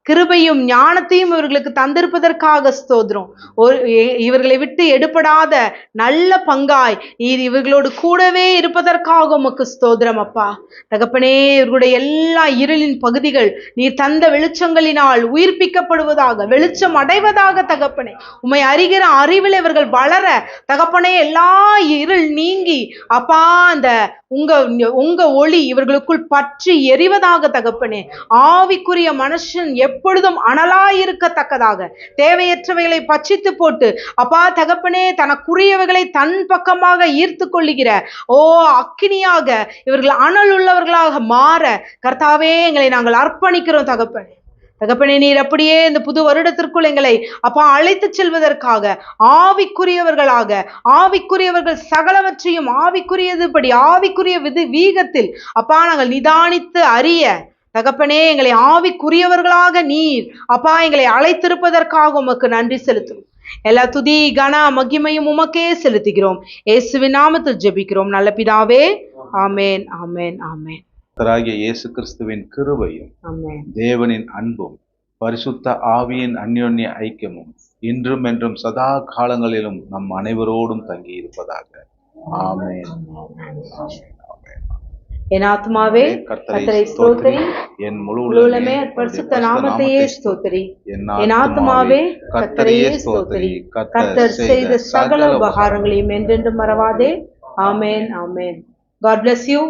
கிருபையும் ஞானத்தையும் இவர்களுக்கு தந்திருப்பதற்காக ஸ்தோத்திரம். இவர்களை விட்டு எடுபடாத நல்ல பங்காய் நீர் இவர்களோடு கூடவே இருப்பதற்காக உமக்கு ஸ்தோத்திரம் அப்பா. தகப்பனே, இவர்களுடைய எல்லா இருளின் பகுதிகள் நீர் தந்த வெளிச்சங்களினால் உயிர்ப்பிக்கப்படுவதாக, வெளிச்சம் அடைவதாக. தகப்பனே, உம்மை அறிகிற அறிவில் இவர்கள் வளர தகப்பனே, எல்லா இருள் நீங்கி அப்பா அந்த உங்க ஒளி இவர்களுக்குள் பற்றி எரிவதாக. தகப்பனே, ஆவிக்குரிய மனுஷன் எப்பொழுதும் அனலாயிருக்கத்தக்கதாக தேவையற்றவைகளை பட்சித்து போட்டு அப்பா தகப்பனே தனக்குரியவைகளை தன் பக்கமாக ஈர்த்து கொள்ளுகிற அக்கினியாக இவர்கள் அனல் உள்ளவர்களாக மாற கர்த்தாவே எங்களை நாங்கள் அர்ப்பணிக்கிறோம். தகப்பனே, நீர் அப்படியே இந்த புது வருடத்திற்குள் எங்களை அப்பா அழைத்து செல்வதற்காக ஆவிக்குரியவர்கள் சகலவற்றையும் ஆவிக்குரியதுபடி ஆவிக்குரிய வீகத்தில் அப்பா நாங்கள் நிதானித்து அறிய தகப்பனே எங்களை ஆவிக்குரியவர்களாக நீர் அப்பா எங்களை அழைத்திருப்பதற்காக உமக்கு நன்றி செலுத்தும். எல்லா துதி கன மகிமையும் உமக்கே செலுத்துகிறோம். இயேசுவின் நாமத்தில் ஜெபிக்கிறோம் நல்ல பிதாவே. ஆமென், ஆமென், ஆமென். கர்த்தராகிய இயேசு கிறிஸ்துவின் கிருபையும் தேவனின் அன்பும் பரிசுத்த ஆவியின் அந்யோன்ய ஐக்கியமும் இன்றும் என்றும் சதா காலங்களிலும் நம் அனைவரோடும் தங்கி இருப்பதாக. ஆமென். என் ஆத்மாவே கர்த்தரை ஸ்தோத்திரி, என் முழு உள்ளமே பரிசுத்த நாமத்தையே ஸ்தோத்திரி. என் ஆத்மாவே கர்த்தரையே ஸ்தோத்திரி. கர்த்தர் செய்த சகல உபகாரங்களையும் என்றென்றும் மறவாதே. ஆமென், ஆமென். God bless you.